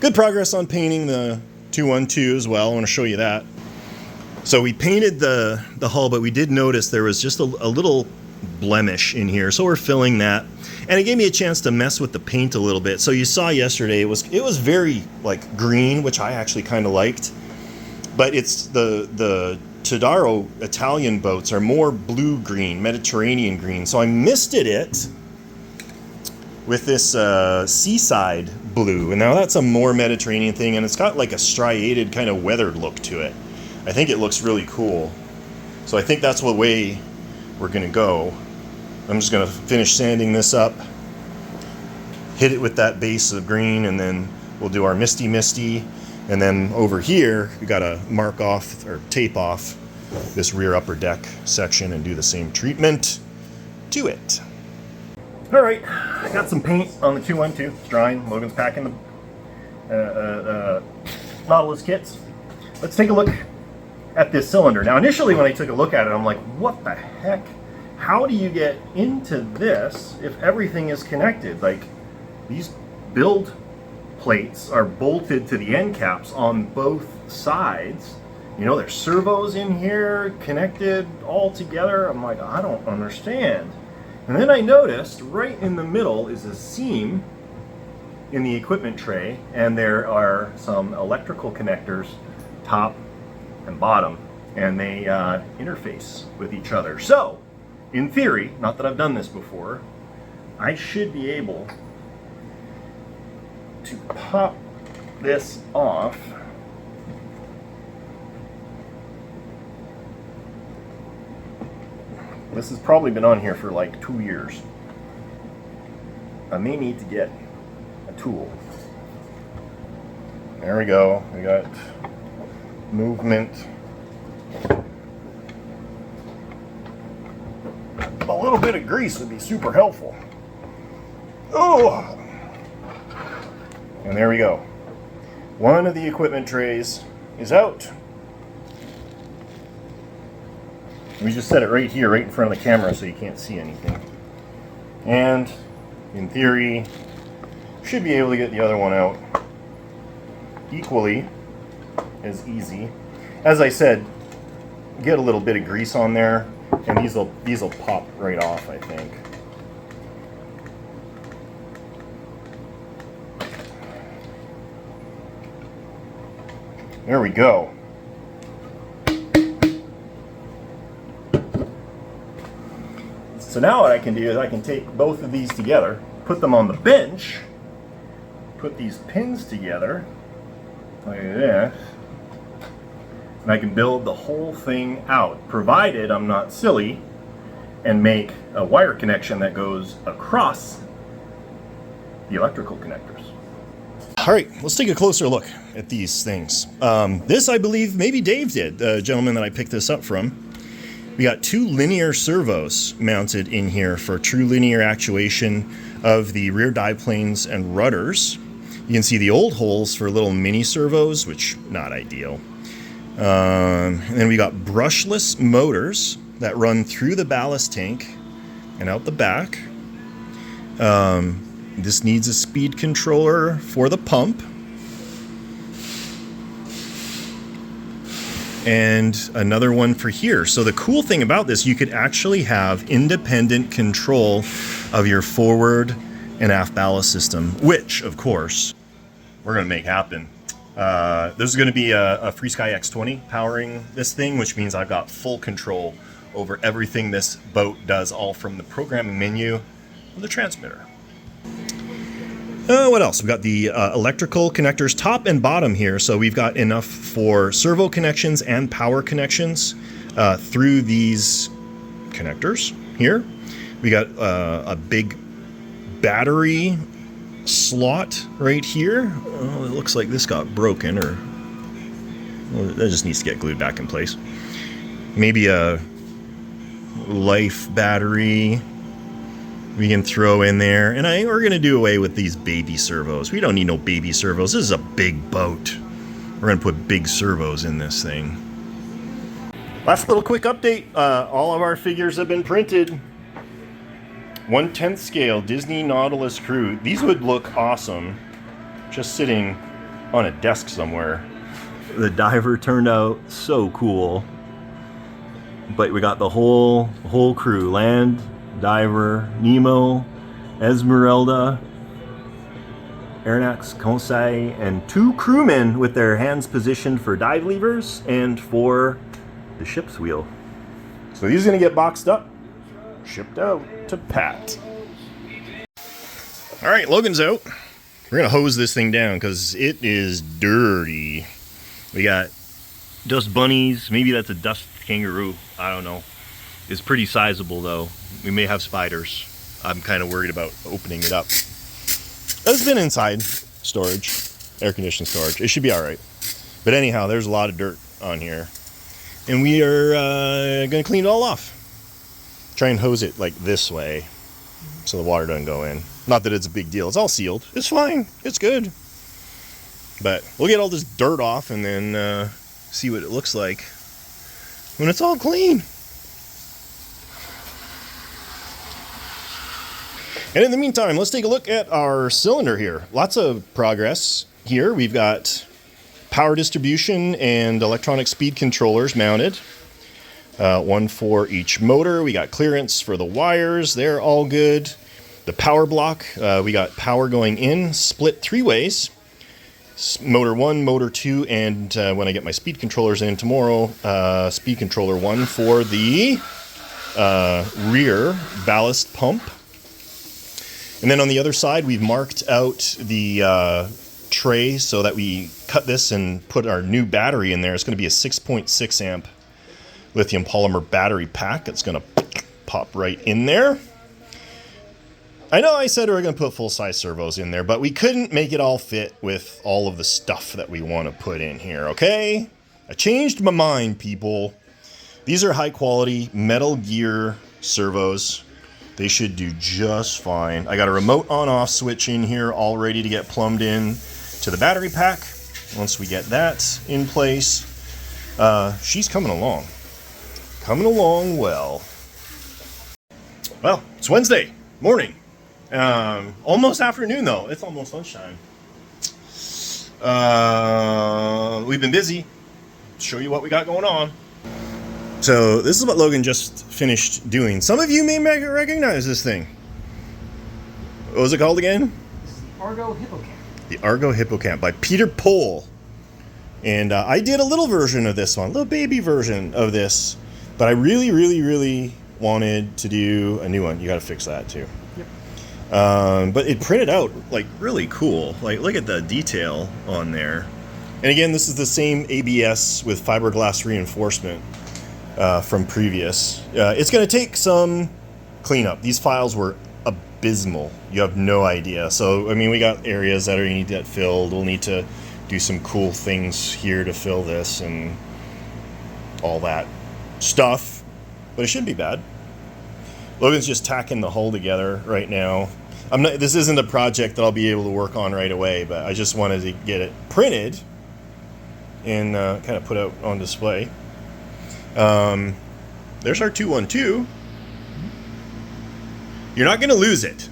A: Good progress on painting the 212 as well. I want to show you that. So we painted the hull, but we did notice there was just a little blemish in here. So we're filling that. And it gave me a chance to mess with the paint a little bit. So you saw yesterday, it was very like green, which I actually kind of liked. But it's the Todaro Italian boats are more blue-green, Mediterranean green. So I misted it with this seaside blue. And now that's a more Mediterranean thing, and it's got like a striated kind of weathered look to it. I think it looks really cool. So I think that's the way we're gonna go. I'm just gonna finish sanding this up, hit it with that base of green, and then we'll do our misty. And then over here, we gotta mark off or tape off this rear upper deck section and do the same treatment to it. All right, I got some paint on the 212. It's drying. Logan's packing the Nautilus kits. Let's take a look at this cylinder. Now, initially when I took a look at it, I'm like, what the heck? How do you get into this if everything is connected? Like, these build plates are bolted to the end caps on both sides. You know, there's servos in here connected all together. I'm like, I don't understand. And then I noticed right in the middle is a seam in the equipment tray, and there are some electrical connectors, top and bottom, and they interface with each other. So, in theory, not that I've done this before, I should be able to pop this off. This has probably been on here for like 2 years. I may need to get a tool. There we go. We got movement. A little bit of grease would be super helpful. Oh! And there we go. One of the equipment trays is out. We just set it right here, right in front of the camera, so you can't see anything. And, in theory, should be able to get the other one out equally as easy. As I said, get a little bit of grease on there, and these will pop right off, I think. There we go. So now what I can do is I can take both of these together, put them on the bench, put these pins together, like this, and I can build the whole thing out, provided I'm not silly and make a wire connection that goes across the electrical connectors. All right, let's take a closer look at these things. This, I believe, maybe Dave did, the gentleman that I picked this up from. We got 2 linear servos mounted in here for true linear actuation of the rear dive planes and rudders. You can see the old holes for little mini servos, which not ideal. And then we got brushless motors that run through the ballast tank and out the back. This needs a speed controller for the pump. And another one for here. So the cool thing about this, you could actually have independent control of your forward and aft ballast system, which, of course, we're going to make happen. There's going to be a FreeSky X20 powering this thing, which means I've got full control over everything this boat does, all from the programming menu of the transmitter. What else? We've got the electrical connectors top and bottom here, so we've got enough for servo connections and power connections through these connectors here. We got a big battery slot right here. Oh, it looks like this got broken, or well, that just needs to get glued back in place. Maybe a life battery we can throw in there, and we're gonna do away with these baby servos. We don't need no baby servos. This is a big boat. We're gonna put big servos in this thing. Last little quick update. All of our figures have been printed. 1/10 scale Disney Nautilus crew. These would look awesome just sitting on a desk somewhere. The diver turned out so cool. But we got the whole crew, land, diver, Nemo, Esmeralda, Aronnax, Conseil, and 2 crewmen with their hands positioned for dive levers and for the ship's wheel. So these are going to get boxed up, shipped out to Pat. All right, Logan's out. We're going to hose this thing down because it is dirty. We got dust bunnies. Maybe that's a dust kangaroo. I don't know. It's pretty sizable though. We may have spiders. I'm kind of worried about opening it up. It's been inside storage, air conditioned storage. It should be all right. But anyhow, there's a lot of dirt on here. And we are going to clean it all off. Try and hose it like this way so the water doesn't go in. Not that it's a big deal. It's all sealed. It's fine. It's good. But we'll get all this dirt off and then see what it looks like when it's all clean. And in the meantime, let's take a look at our cylinder here. Lots of progress here. We've got power distribution and electronic speed controllers mounted. One for each motor. We got clearance for the wires. They're all good. The power block, we got power going in, split 3 ways. Motor 1, motor 2, and when I get my speed controllers in tomorrow, speed controller 1 for the rear ballast pump. And then on the other side, we've marked out the tray so that we cut this and put our new battery in there. It's going to be a 6.6 amp lithium polymer battery pack. It's going to pop right in there. I know I said we were going to put full-size servos in there, but we couldn't make it all fit with all of the stuff that we want to put in here, okay? I changed my mind, people. These are high-quality Metal Gear servos. They should do just fine. I got a remote on-off switch in here all ready to get plumbed in to the battery pack. Once we get that in place, she's coming along. Coming along well. Well, it's Wednesday morning. Almost afternoon though. It's almost lunchtime. We've been busy. Show you what we got going on. So this is what Logan just finished doing. Some of you may recognize this thing. What was it called again?
B: This is the Argo Hippocamp.
A: The Argo Hippocamp by Peter Pohl. And I did a little version of this one, a little baby version of this. But I really, really, really wanted to do a new one. You got to fix that too. Yep. But it printed out like really cool. Like look at the detail on there. And again, this is the same ABS with fiberglass reinforcement from previous. It's going to take some cleanup. These files were abysmal. You have no idea. So I mean, we got areas that are need to get filled. We'll need to do some cool things here to fill this and all that stuff. But it shouldn't be bad. Logan's just tacking the hull together right now. This isn't a project that I'll be able to work on right away, but I just wanted to get it printed and kind of put out on display. There's our 212. You're not going to lose it.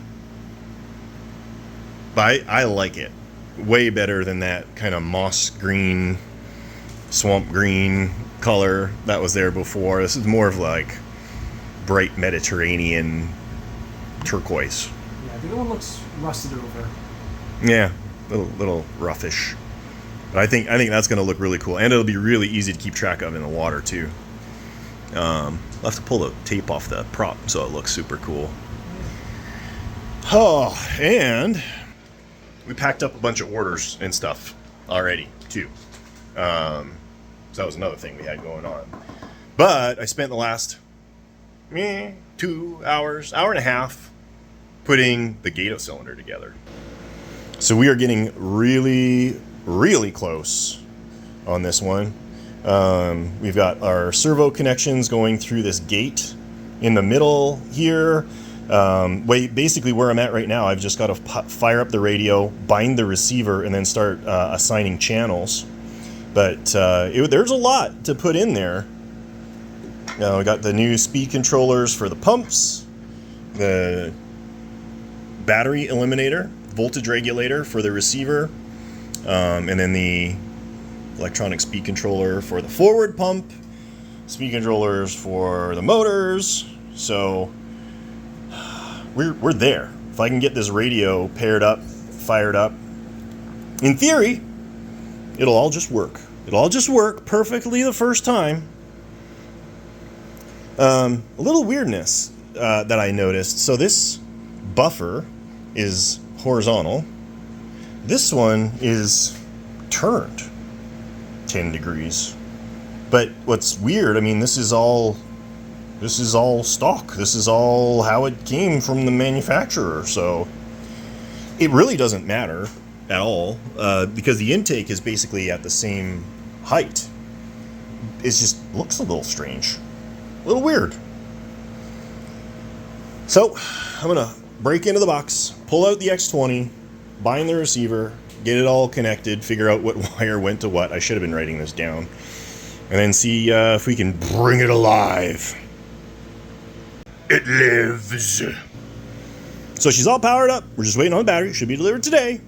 A: But I like it. Way better than that kind of moss green, swamp green color that was there before. This is more of like bright Mediterranean turquoise.
B: Yeah, the other one looks rusted over.
A: Yeah, little roughish. But I think that's going to look really cool, and it'll be really easy to keep track of in the water too. I'll have to pull the tape off the prop so it looks super cool. Oh, and we packed up a bunch of orders and stuff already too. So that was another thing we had going on. But I spent the last 2 hours, hour and a half, putting the Gato cylinder together. So we are getting really, really close on this one. We've got our servo connections going through this gate in the middle here. Basically where I'm at right now, I've just got to fire up the radio, bind the receiver, and then start assigning channels. But there's a lot to put in there. We got the new speed controllers for the pumps, the battery eliminator, voltage regulator for the receiver, and then the electronic speed controller for the forward pump, speed controllers for the motors. So we're there. if I can get this radio paired up, fired up, in theory, it'll all just work. It'll all just work perfectly the first time. A little weirdness that I noticed. So this buffer is horizontal. This one is turned 10 degrees. But what's weird, I mean, this is all stock. This is all how it came from the manufacturer. So it really doesn't matter at all, because the intake is basically at the same height. It just looks a little strange, a little weird. So I'm gonna break into the box, pull out the X20, bind the receiver, get it all connected, figure out what wire went to what. I should have been writing this down, and then see if we can bring it alive. It lives. So she's all powered up. We're just waiting on the battery. Should be delivered today.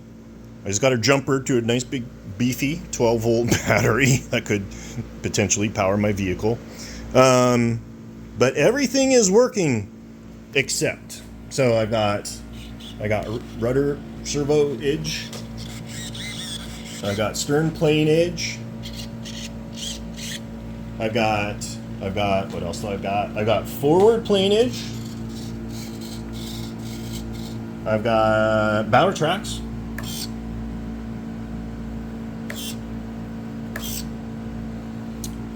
A: I just got her jumper to a nice big beefy 12-volt battery that could potentially power my vehicle. But everything is working except. So I got rudder servo edge. I got stern plane edge. I've got what else do I got? I've got forward plane edge. I've got bow tracks.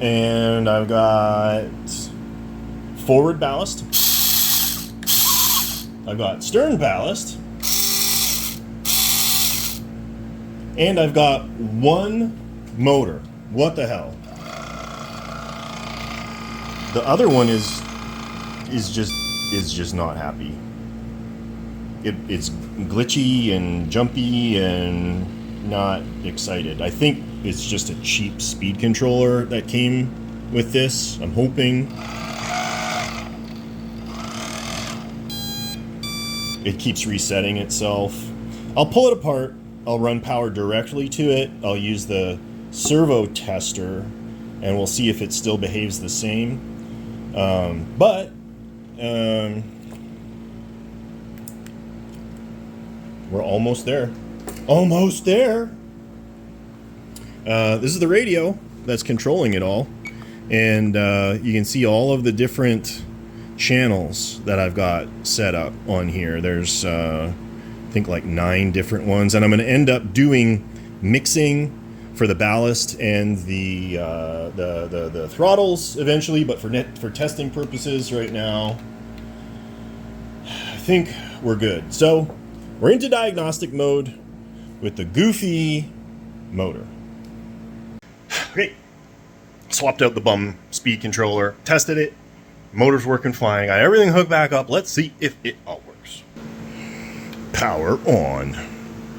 A: And I've got forward ballast. I've got stern ballast. And I've got one motor. What the hell? The other one is just not happy. It's glitchy and jumpy and not excited. I think it's just a cheap speed controller that came with this. I'm hoping. It keeps resetting itself. I'll pull it apart. I'll run power directly to it. I'll use the servo tester, and we'll see if it still behaves the same. But we're almost there. Almost there. This is the radio that's controlling it all. And you can see all of the different channels that I've got set up on here. There's, I think, like 9 different ones. And I'm going to end up doing mixing for the ballast and the throttles eventually. But for testing purposes right now, I think we're good. So we're into diagnostic mode with the goofy motor. Okay, swapped out the bum speed controller, tested it, motor's working fine, got everything hooked back up. Let's see if it all works. Power on.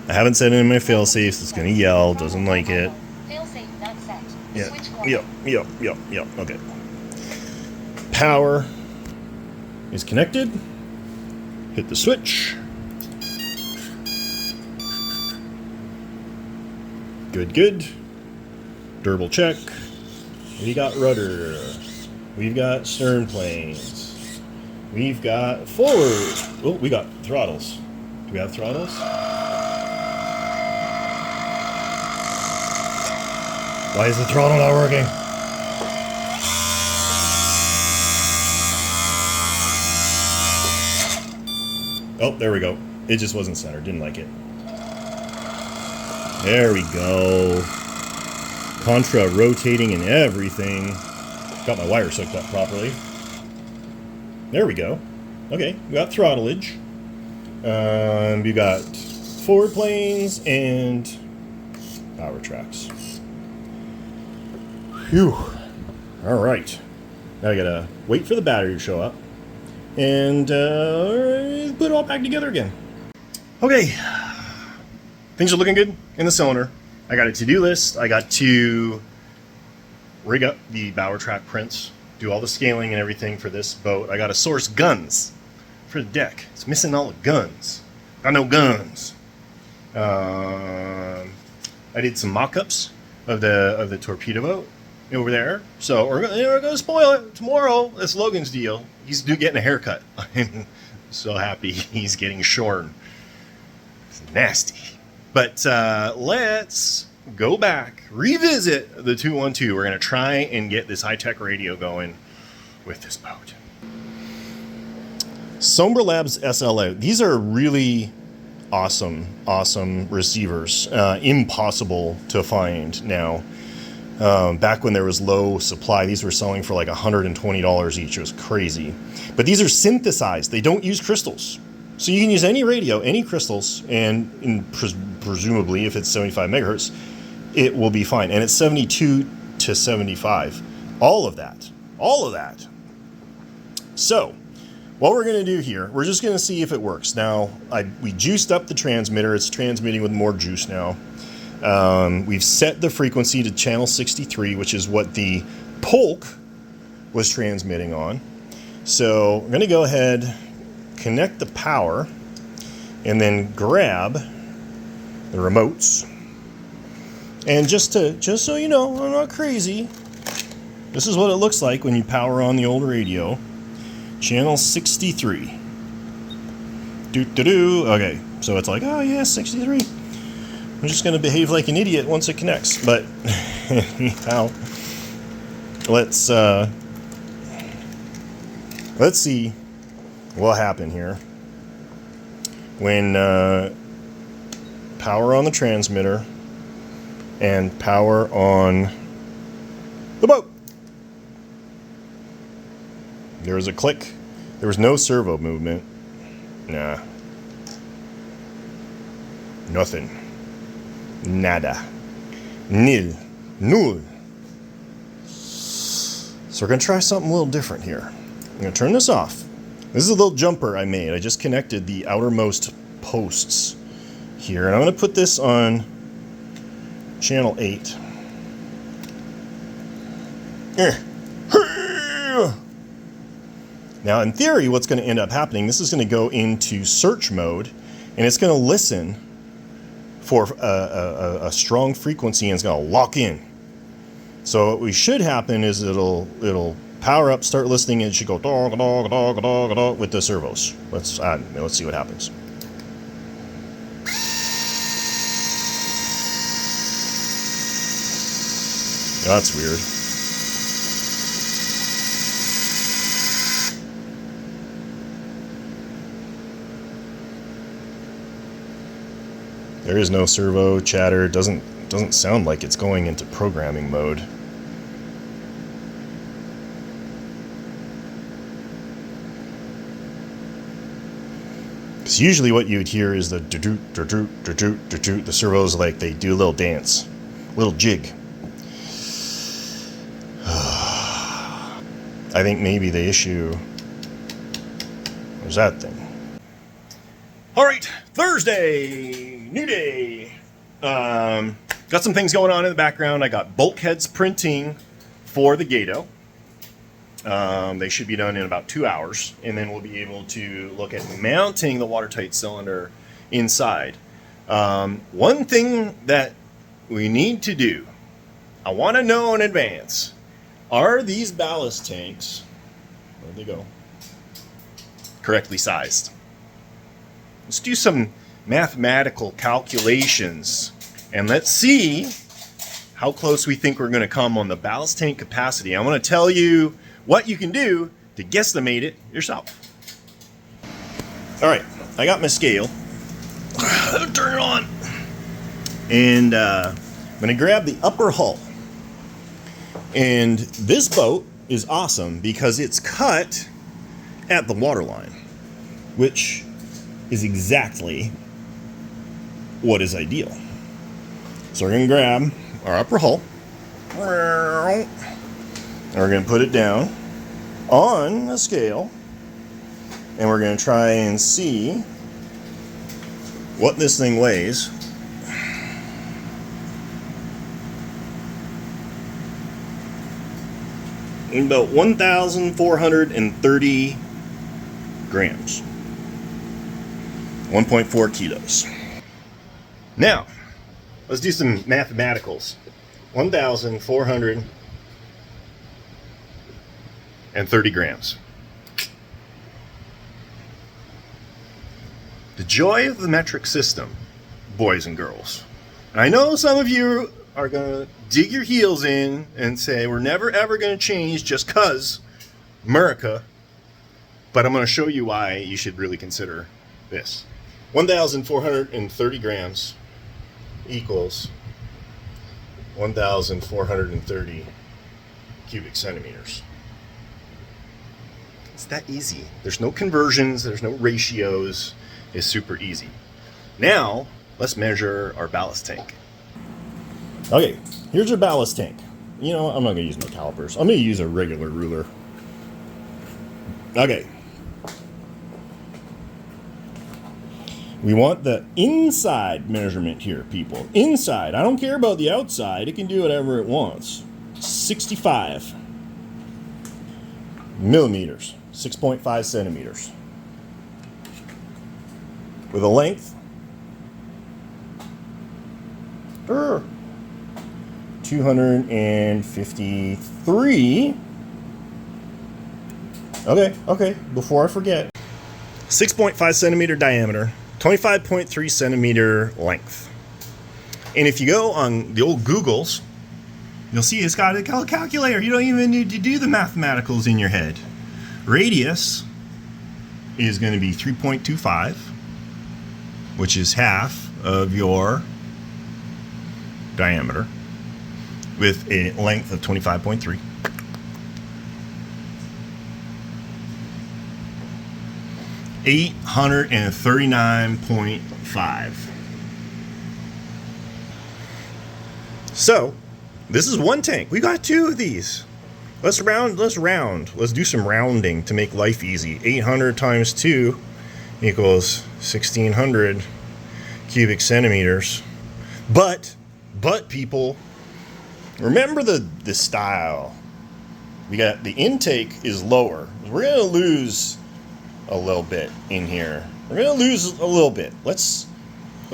A: I haven't set it in my failsafes. It's gonna yell, doesn't like it.
E: Failsafe not set.
A: Yep, okay. Power is connected. Hit the switch. Good. Durable check. We got rudder. We've got stern planes. We've got forward. Oh, we got throttles. Do we have throttles? Why is the throttle not working? Oh, there we go. It just wasn't centered. Didn't like it. There we go. Contra rotating and everything. Got my wires hooked up properly. There we go. Okay, we got throttlage. We got forward planes and power tracks. Phew. Alright. Now I gotta wait for the battery to show up and put it all back together again. Okay. Things are looking good in the cylinder. I got a to-do list. I got to rig up the bower track prints, do all the scaling and everything for this boat. I got to source guns for the deck. It's missing all the guns. Got no guns. I did some mock-ups of the torpedo boat over there. So we're going to spoil it tomorrow. That's Logan's deal. He's getting a haircut. So happy he's getting shorn. It's nasty. But let's go back, revisit the 212. We're going to try and get this high-tech radio going with this boat. Sombra Labs SLA. These are really awesome receivers. Impossible to find now. Back when there was low supply, these were selling for like $120 each. It was crazy. But these are synthesized. They don't use crystals. So you can use any radio, any crystals, and presumably, if it's 75 megahertz, it will be fine. And it's 72 to 75. All of that. So, what we're going to do here, we're just going to see if it works. Now, we juiced up the transmitter. It's transmitting with more juice now. We've set the frequency to channel 63, which is what the Polk was transmitting on. So, we're going to go ahead, connect the power, and then grab the remotes. And just so you know, I'm not crazy, this is what it looks like when you power on the old radio. Channel 63. Okay, so it's like, oh yeah, 63. I'm just going to behave like an idiot once it connects. But anyhow, let's see what happened here when power on the transmitter and power on the boat. There was a click. There was no servo movement. Nah. Nothing. Nada. Nil. Null. So we're going to try something a little different here. I'm going to turn this off. This is a little jumper I made. I just connected the outermost posts here. And I'm going to put this on channel 8. Now, in theory, what's going to end up happening, this is going to go into search mode, and it's going to listen for a strong frequency, and it's going to lock in. So what we should happen is it'll power up, start listening, and it should go dog, dog, dog, dog, dog with the servos. Let's see what happens. That's weird. There is no servo chatter. Doesn't sound like it's going into programming mode. Because usually what you'd hear is the do-doot, do-doot, do-doot, do-doot. The servos, like, they do a little dance, a little jig. I think maybe the issue was that thing. All right, Thursday, new day. Got some things going on in the background. I got bulkheads printing for the Gato. They should be done in about 2 hours, and then we'll be able to look at mounting the watertight cylinder inside. One thing that we need to do, I want to know in advance, are these ballast tanks, where'd they go, correctly sized? Let's do some mathematical calculations, and let's see how close we think we're going to come on the ballast tank capacity. I want to tell you what you can do to guesstimate it yourself. All right, I got my scale. Turn it on. And I'm going to grab the upper hull. And this boat is awesome because it's cut at the waterline, which is exactly what is ideal. So we're going to grab our upper hull, and we're going to put it down on the scale, and we're going to try and see what this thing weighs. In about 1,430 grams. 1.4 kilos. Now, let's do some mathematicals. 1,430 grams. joy of the metric system, boys and girls. And I know some of you are going to dig your heels in and say, we're never ever going to change just because America. But I'm going to show you why you should really consider this. 1,430 grams equals 1,430 cubic centimeters. It's that easy. There's no conversions, there's no ratios. It's super easy. Now, let's measure our ballast tank. Okay, here's your ballast tank. You know, I'm not going to use no calipers. I'm going to use a regular ruler. Okay. We want the inside measurement here, people. Inside. I don't care about the outside. It can do whatever it wants. 65 millimeters. 6.5 centimeters. With a length 253. Okay, before I forget. 6.5 centimeter diameter, 25.3 centimeter length. And if you go on the old Googles, you'll see it's got a calculator. You don't even need to do the mathematicals in your head. Radius is going to be 3.25, which is half of your diameter, with a length of 25.3. $839.5. So, this is one tank. We got two of these. Let's round. Let's do some rounding to make life easy. 800 times 2 equals 1,600 cubic centimeters. But people, remember the style. We got the intake is lower. We're gonna lose a little bit in here. We're gonna lose a little bit. Let's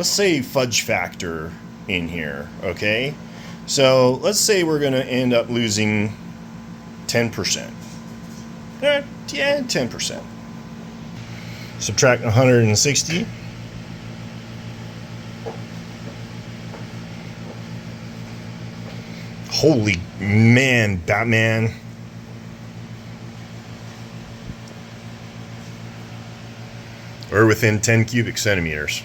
A: say fudge factor in here, okay? So let's say we're gonna end up losing 10%. Yeah, 10%. Subtract 160. Holy man, Batman. Or within 10 cubic centimeters.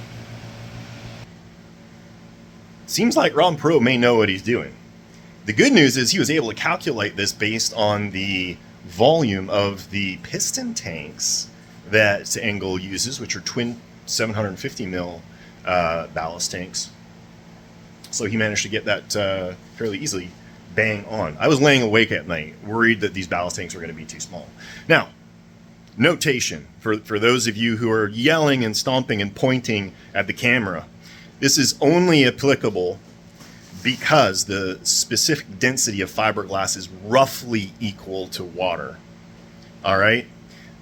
A: Seems like Ron Pro may know what he's doing. The good news is he was able to calculate this based on the volume of the piston tanks that Engel uses, which are twin 750 mil ballast tanks. So he managed to get that fairly easily bang on. I was laying awake at night, worried that these ballast tanks were going to be too small. Now, notation for those of you who are yelling and stomping and pointing at the camera. This is only applicable because the specific density of fiberglass is roughly equal to water. All right?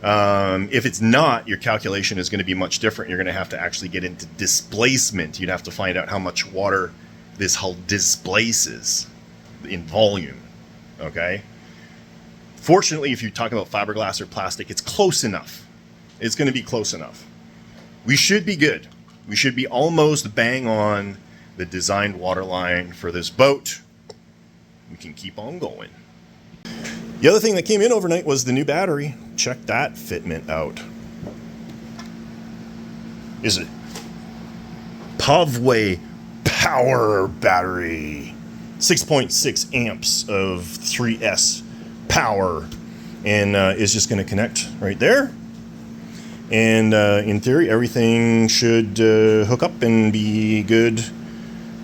A: If it's not, your calculation is going to be much different. You're going to have to actually get into displacement. You'd have to find out how much water this hull displaces in volume. Okay? Fortunately, if you're talking about fiberglass or plastic, it's close enough. It's going to be close enough. We should be good. We should be almost bang on the designed waterline for this boat. We can keep on going. The other thing that came in overnight was the new battery. Check that fitment out. Is it Pavway power battery? 6.6 amps of 3S power, and is just going to connect right there. And in theory, everything should hook up and be good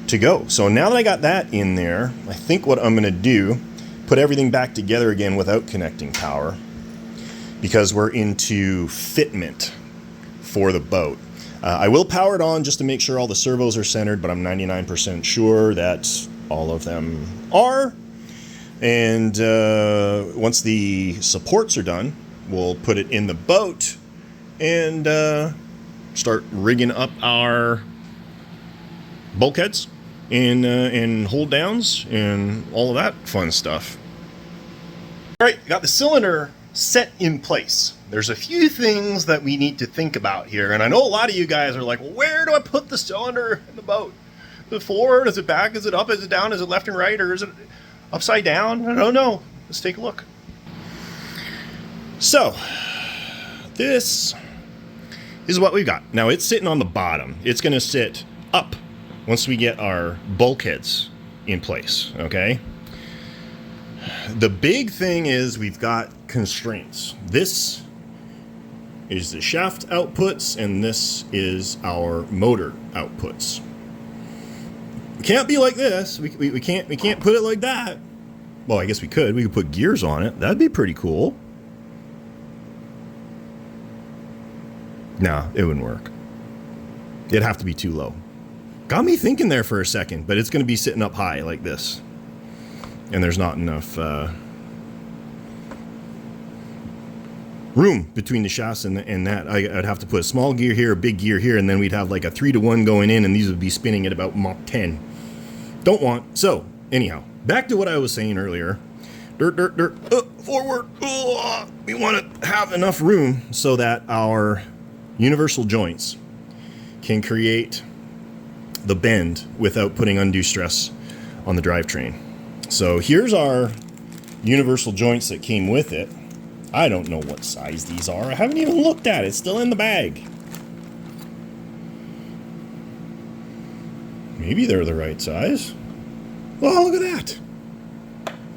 A: to go. So now that I got that in there, I think what I'm going to do, put everything back together again without connecting power, because we're into fitment for the boat. I will power it on just to make sure all the servos are centered, but I'm 99% sure that all of them are. And once the supports are done, we'll put it in the boat and start rigging up our bulkheads and hold downs and all of that fun stuff. All right, got the cylinder set in place. there's a few things that we need to think about here. And I know a lot of you guys are like, well, where do I put the cylinder in the boat? Is it forward? Is it back? Is it up? Is it down? Is it left and right? Or is it upside down? I don't know. Let's take a look. So, this is what we've got. Now, it's sitting on the bottom. It's going to sit up once we get our bulkheads in place, okay? The big thing is we've got constraints. This is the shaft outputs, and this is our motor outputs. We can't be like this. We can't put it like that. Well, I guess we could. We could put gears on it. That'd be pretty cool. No, it wouldn't work. It'd have to be too low. Got me thinking there for a second, but it's going to be sitting up high like this. And there's not enough room between the shafts and that. I'd have to put a small gear here, a big gear here, and then we'd have like a 3-to-1 going in, and these would be spinning at about Mach 10. Don't want. So, anyhow, back to what I was saying earlier. Forward. We want to have enough room so that our universal joints can create the bend without putting undue stress on the drivetrain. So here's our universal joints that came with it. I don't know what size these are. I haven't even looked at it. It's still in the bag. Maybe they're the right size. Well, look at that.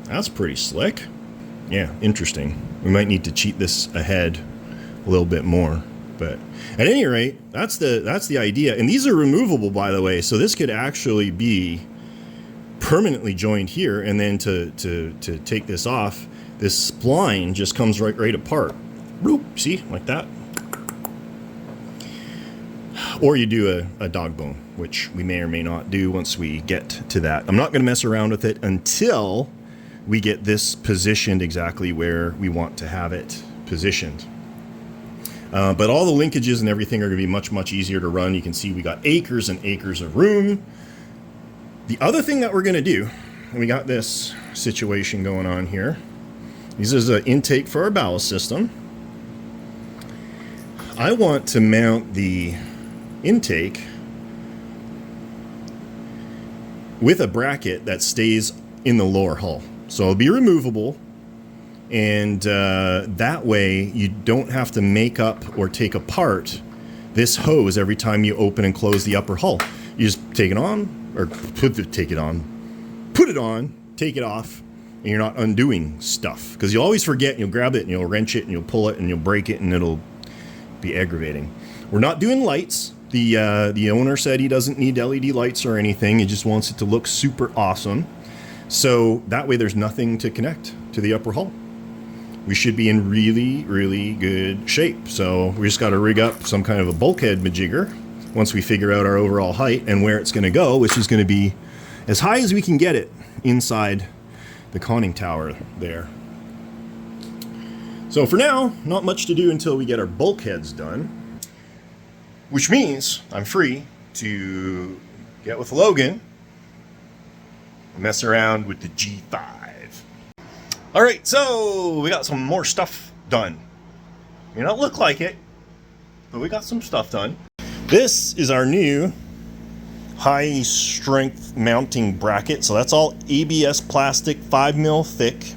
A: That's pretty slick. Yeah, interesting. We might need to cheat this ahead a little bit more. But at any rate, that's the idea. And these are removable, by the way. So this could actually be permanently joined here, and then to take this off, this spline just comes right apart. Boop, see, like that. Or you do a dog bone, which we may or may not do once we get to that. I'm not going to mess around with it until we get this positioned exactly where we want to have it positioned. But all the linkages and everything are going to be much, much easier to run. You can see we got acres and acres of room. The other thing that we're going to do, and we got this situation going on here. This is an intake for our ballast system. I want to mount the intake with a bracket that stays in the lower hull. So it'll be removable. And that way you don't have to make up or take apart this hose every time you open and close the upper hull. You just take it on, or put it on, take it off, and you're not undoing stuff. Because you'll always forget, and you'll grab it, and you'll wrench it, and you'll pull it, and you'll break it, and it'll be aggravating. We're not doing lights. The owner said he doesn't need LED lights or anything. He just wants it to look super awesome. So that way there's nothing to connect to the upper hull. We should be in really, really good shape. So we just got to rig up some kind of a bulkhead majigger once we figure out our overall height and where it's going to go, which is going to be as high as we can get it inside the conning tower there. So for now, not much to do until we get our bulkheads done, which means I'm free to get with Logan and mess around with the G5. All right, so we got some more stuff done. May not look like it, but we got some stuff done. This is our new high strength mounting bracket. So that's all ABS plastic, 5mm thick.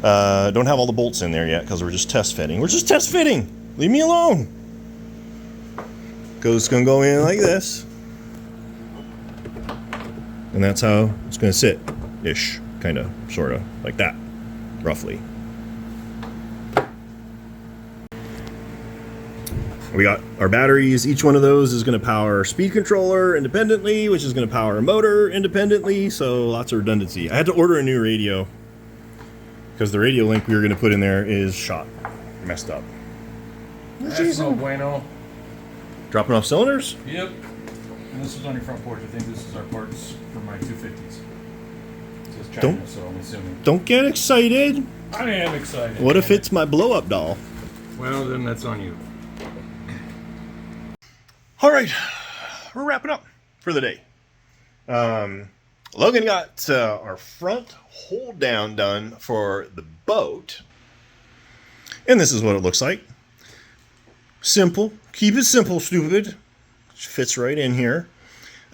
A: Don't have all the bolts in there yet because we're just test fitting. We're just test fitting. Leave me alone. It's gonna go in like this. And that's how it's gonna sit ish, kind of, sort of, like that. Roughly. We got our batteries. Each one of those is going to power our speed controller independently, which is going to power a motor independently, so lots of redundancy. I had to order a new radio because the radio link we were going to put in there is shot. Messed up.
D: That's no bueno.
A: Dropping off cylinders?
D: Yep. And this is on your front porch. I think this is our parts for my 250s. China, so I'm assuming.
A: Don't get excited.
D: I am excited.
A: What if it's my blow-up doll?
D: Well, then that's on you.
A: All right, we're wrapping up for the day. Logan got our front hold down done for the boat. And this is what it looks like. Simple. Keep it simple, stupid. Fits right in here.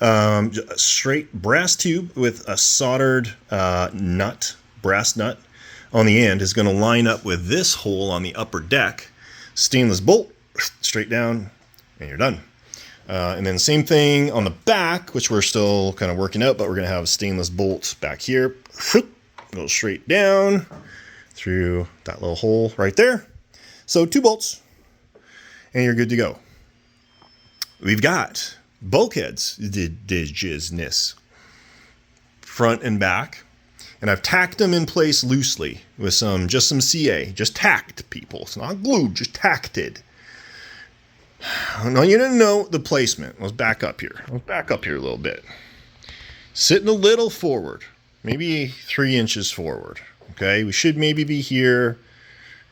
A: A straight brass tube with a soldered nut, brass nut on the end is going to line up with this hole on the upper deck. Stainless bolt, straight down, and you're done. And then same thing on the back, which we're still kind of working out, but we're going to have a stainless bolt back here. Go straight down through that little hole right there. So 2 bolts, and you're good to go. We've got bulkheads, digisness, front and back. And I've tacked them in place loosely with just some CA. Just tacked, people. It's not glued, just tacked. Now you didn't know the placement. Let's back up here. Let's back up here a little bit. Sitting a little forward. Maybe 3 inches forward. Okay, we should maybe be here,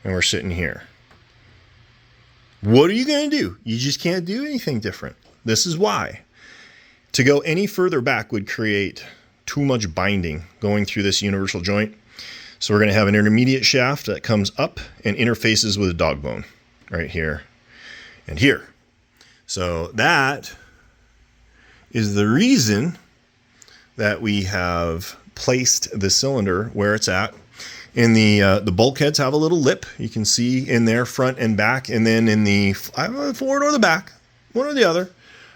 A: and we're sitting here. What are you going to do? You just can't do anything different. This is why. To go any further back would create too much binding going through this universal joint. So we're going to have an intermediate shaft that comes up and interfaces with a dog bone right here and here. So that is the reason that we have placed the cylinder where it's at. In the bulkheads have a little lip. You can see in there front and back, and then in the forward or the back, one or the other,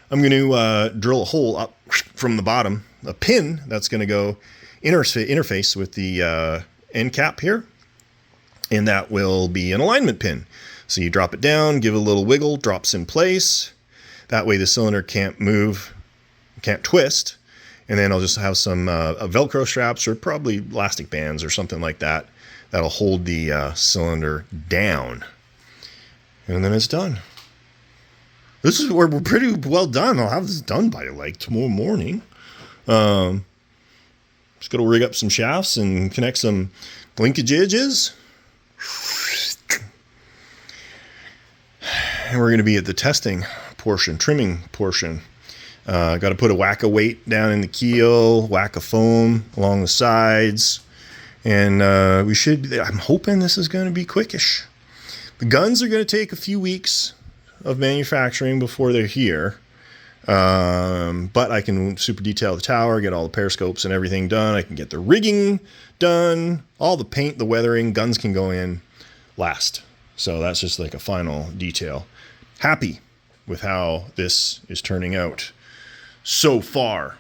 A: I'm going to drill a hole up from the bottom, a pin that's going to go interface with the end cap here, and that will be an alignment pin. So you drop it down, give it a little wiggle, drops in place. That way the cylinder can't move, can't twist. And then I'll just have some Velcro straps or probably elastic bands or something like that that'll hold the cylinder down. And then it's done. This is where we're pretty well done. I'll have this done by like tomorrow morning. Just got to rig up some shafts and connect some linkages. And we're going to be at the testing portion, trimming portion. Got to put a whack of weight down in the keel, whack of foam along the sides. And I'm hoping this is going to be quickish. The guns are going to take a few weeks of manufacturing before they're here. But I can super detail the tower, get all the periscopes and everything done. I can get the rigging done, all the paint, the weathering, guns can go in last. So that's just like a final detail. Happy with how this is turning out so far.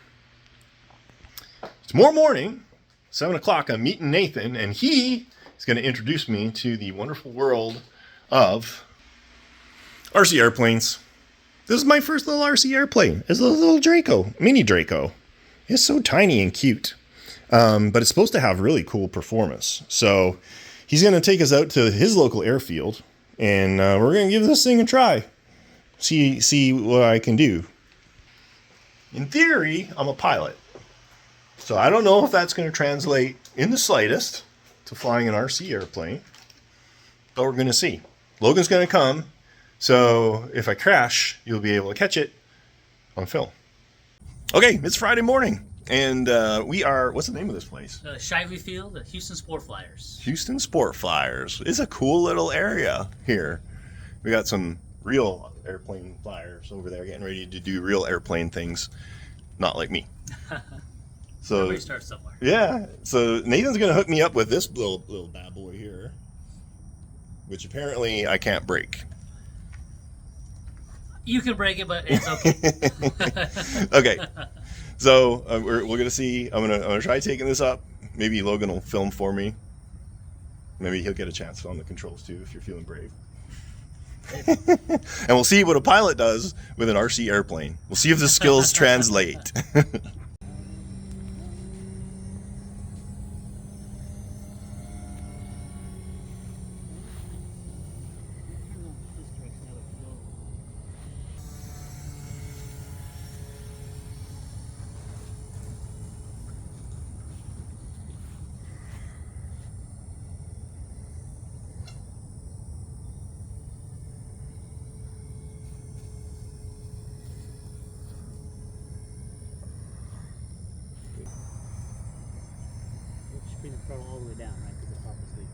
A: Tomorrow morning, 7 o'clock, I'm meeting Nathan, and he is going to introduce me to the wonderful world of RC airplanes. This is my first little RC airplane. It's a little Draco, mini Draco. It's so tiny and cute. But it's supposed to have really cool performance. So he's going to take us out to his local airfield, and we're going to give this thing a try. See what I can do. In theory, I'm a pilot. So I don't know if that's going to translate in the slightest to flying an RC airplane. But we're going to see. Logan's going to come. So if I crash, you'll be able to catch it on film. Okay, it's Friday morning. And we are, what's the name of this place?
E: Shively Field, the Houston Sport Flyers.
A: Houston Sport Flyers. It's a cool little area here. We got some real airplane flyers over there getting ready to do real airplane things. Not like me. So
E: everybody starts somewhere.
A: Yeah. So Nathan's going to hook me up with this little bad boy here, which apparently I can't break.
E: You can break it, but it's okay.
A: Okay. So we're going to see. I'm gonna try taking this up. Maybe Logan will film for me. Maybe he'll get a chance on the controls too if you're feeling brave. And we'll see what a pilot does with an RC airplane. We'll see if the skills translate.
E: Bring the throttle all the way down, right? Because it's obviously.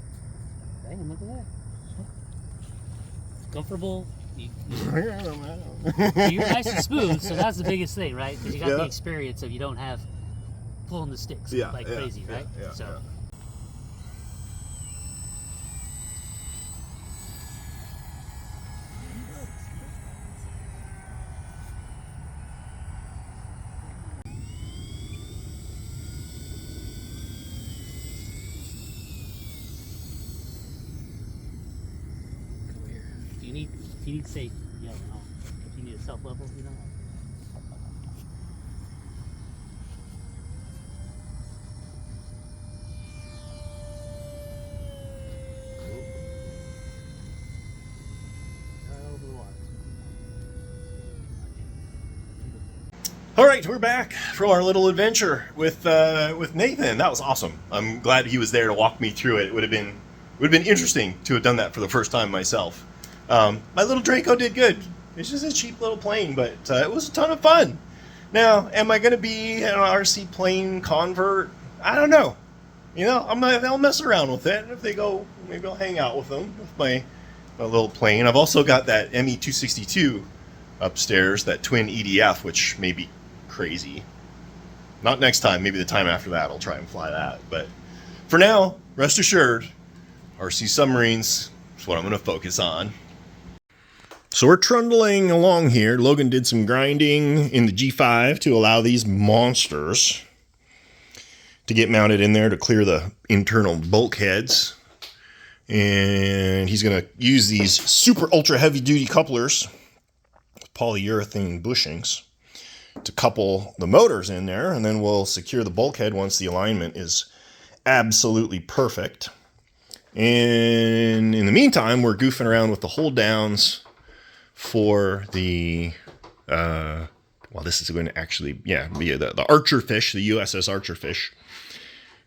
E: Dang, look at that. comfortable. You're nice and smooth, so that's the biggest thing, right? Because you got the experience of you don't have pulling the sticks like crazy, right? So. If you need safe, yeah, no. If you need a self level, you know.
A: All right, we're back from our little adventure with Nathan. That was awesome. I'm glad he was there to walk me through it. It would have been interesting to have done that for the first time myself. My little Draco did good. It's just a cheap little plane, but it was a ton of fun. Now, am I going to be an RC plane convert? I don't know. You know, I'll mess around with it. If they go, maybe I'll hang out with them with my little plane. I've also got that ME262 upstairs, that twin EDF, which may be crazy. Not next time, maybe the time after that I'll try and fly that. But for now, rest assured, RC submarines is what I'm going to focus on. So we're trundling along here. Logan did some grinding in the G5 to allow these monsters to get mounted in there to clear the internal bulkheads. And he's going to use these super ultra heavy duty couplers, polyurethane bushings, to couple the motors in there, and then we'll secure the bulkhead once the alignment is absolutely perfect. And in the meantime, we're goofing around with the hold downs for the this is going to actually be the Archer Fish, the USS Archer Fish.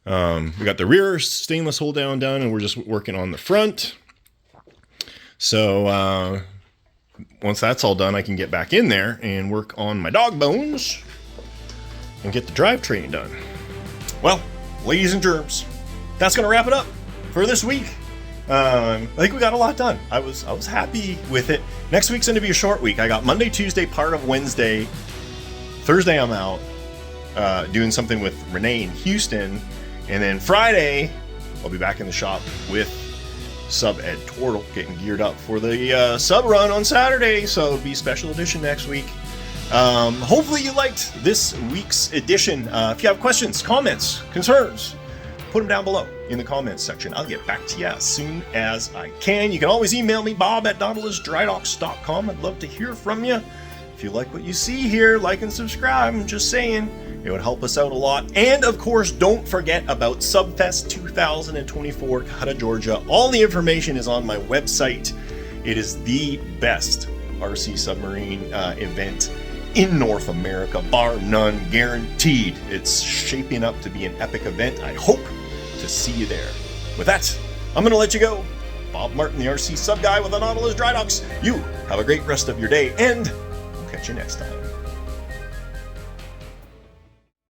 A: We got the rear stainless hold down done, and we're just working on the front. So once that's all done, I can get back in there and work on my dog bones and get the drivetrain done. Well, ladies and germs, that's going to wrap it up for this week. I think we got a lot done. I was happy with it. Next week's going to be a short week. I got Monday, Tuesday, part of Wednesday. Thursday I'm out doing something with Renee in Houston. And then Friday, I'll be back in the shop with Sub Ed Tortle, getting geared up for the sub run on Saturday. So it'll be special edition next week. Hopefully you liked this week's edition. If you have questions, comments, concerns, put them down below in the comments section. I'll get back to you as soon as I can. You can always email me, bob@nautilusdrydocks.com. I'd love to hear from you. If you like what you see here, like and subscribe. I'm just saying, it would help us out a lot. And of course, don't forget about SUBFEST 2024, Gato, Georgia. All the information is on my website. It is the best RC submarine event in North America, bar none, guaranteed. It's shaping up to be an epic event. I hope to see you there. With that, I'm going to let you go. Bob Martin, the RC Sub Guy with the Nautilus Dry Docks. You have a great rest of your day, and we'll catch you next time.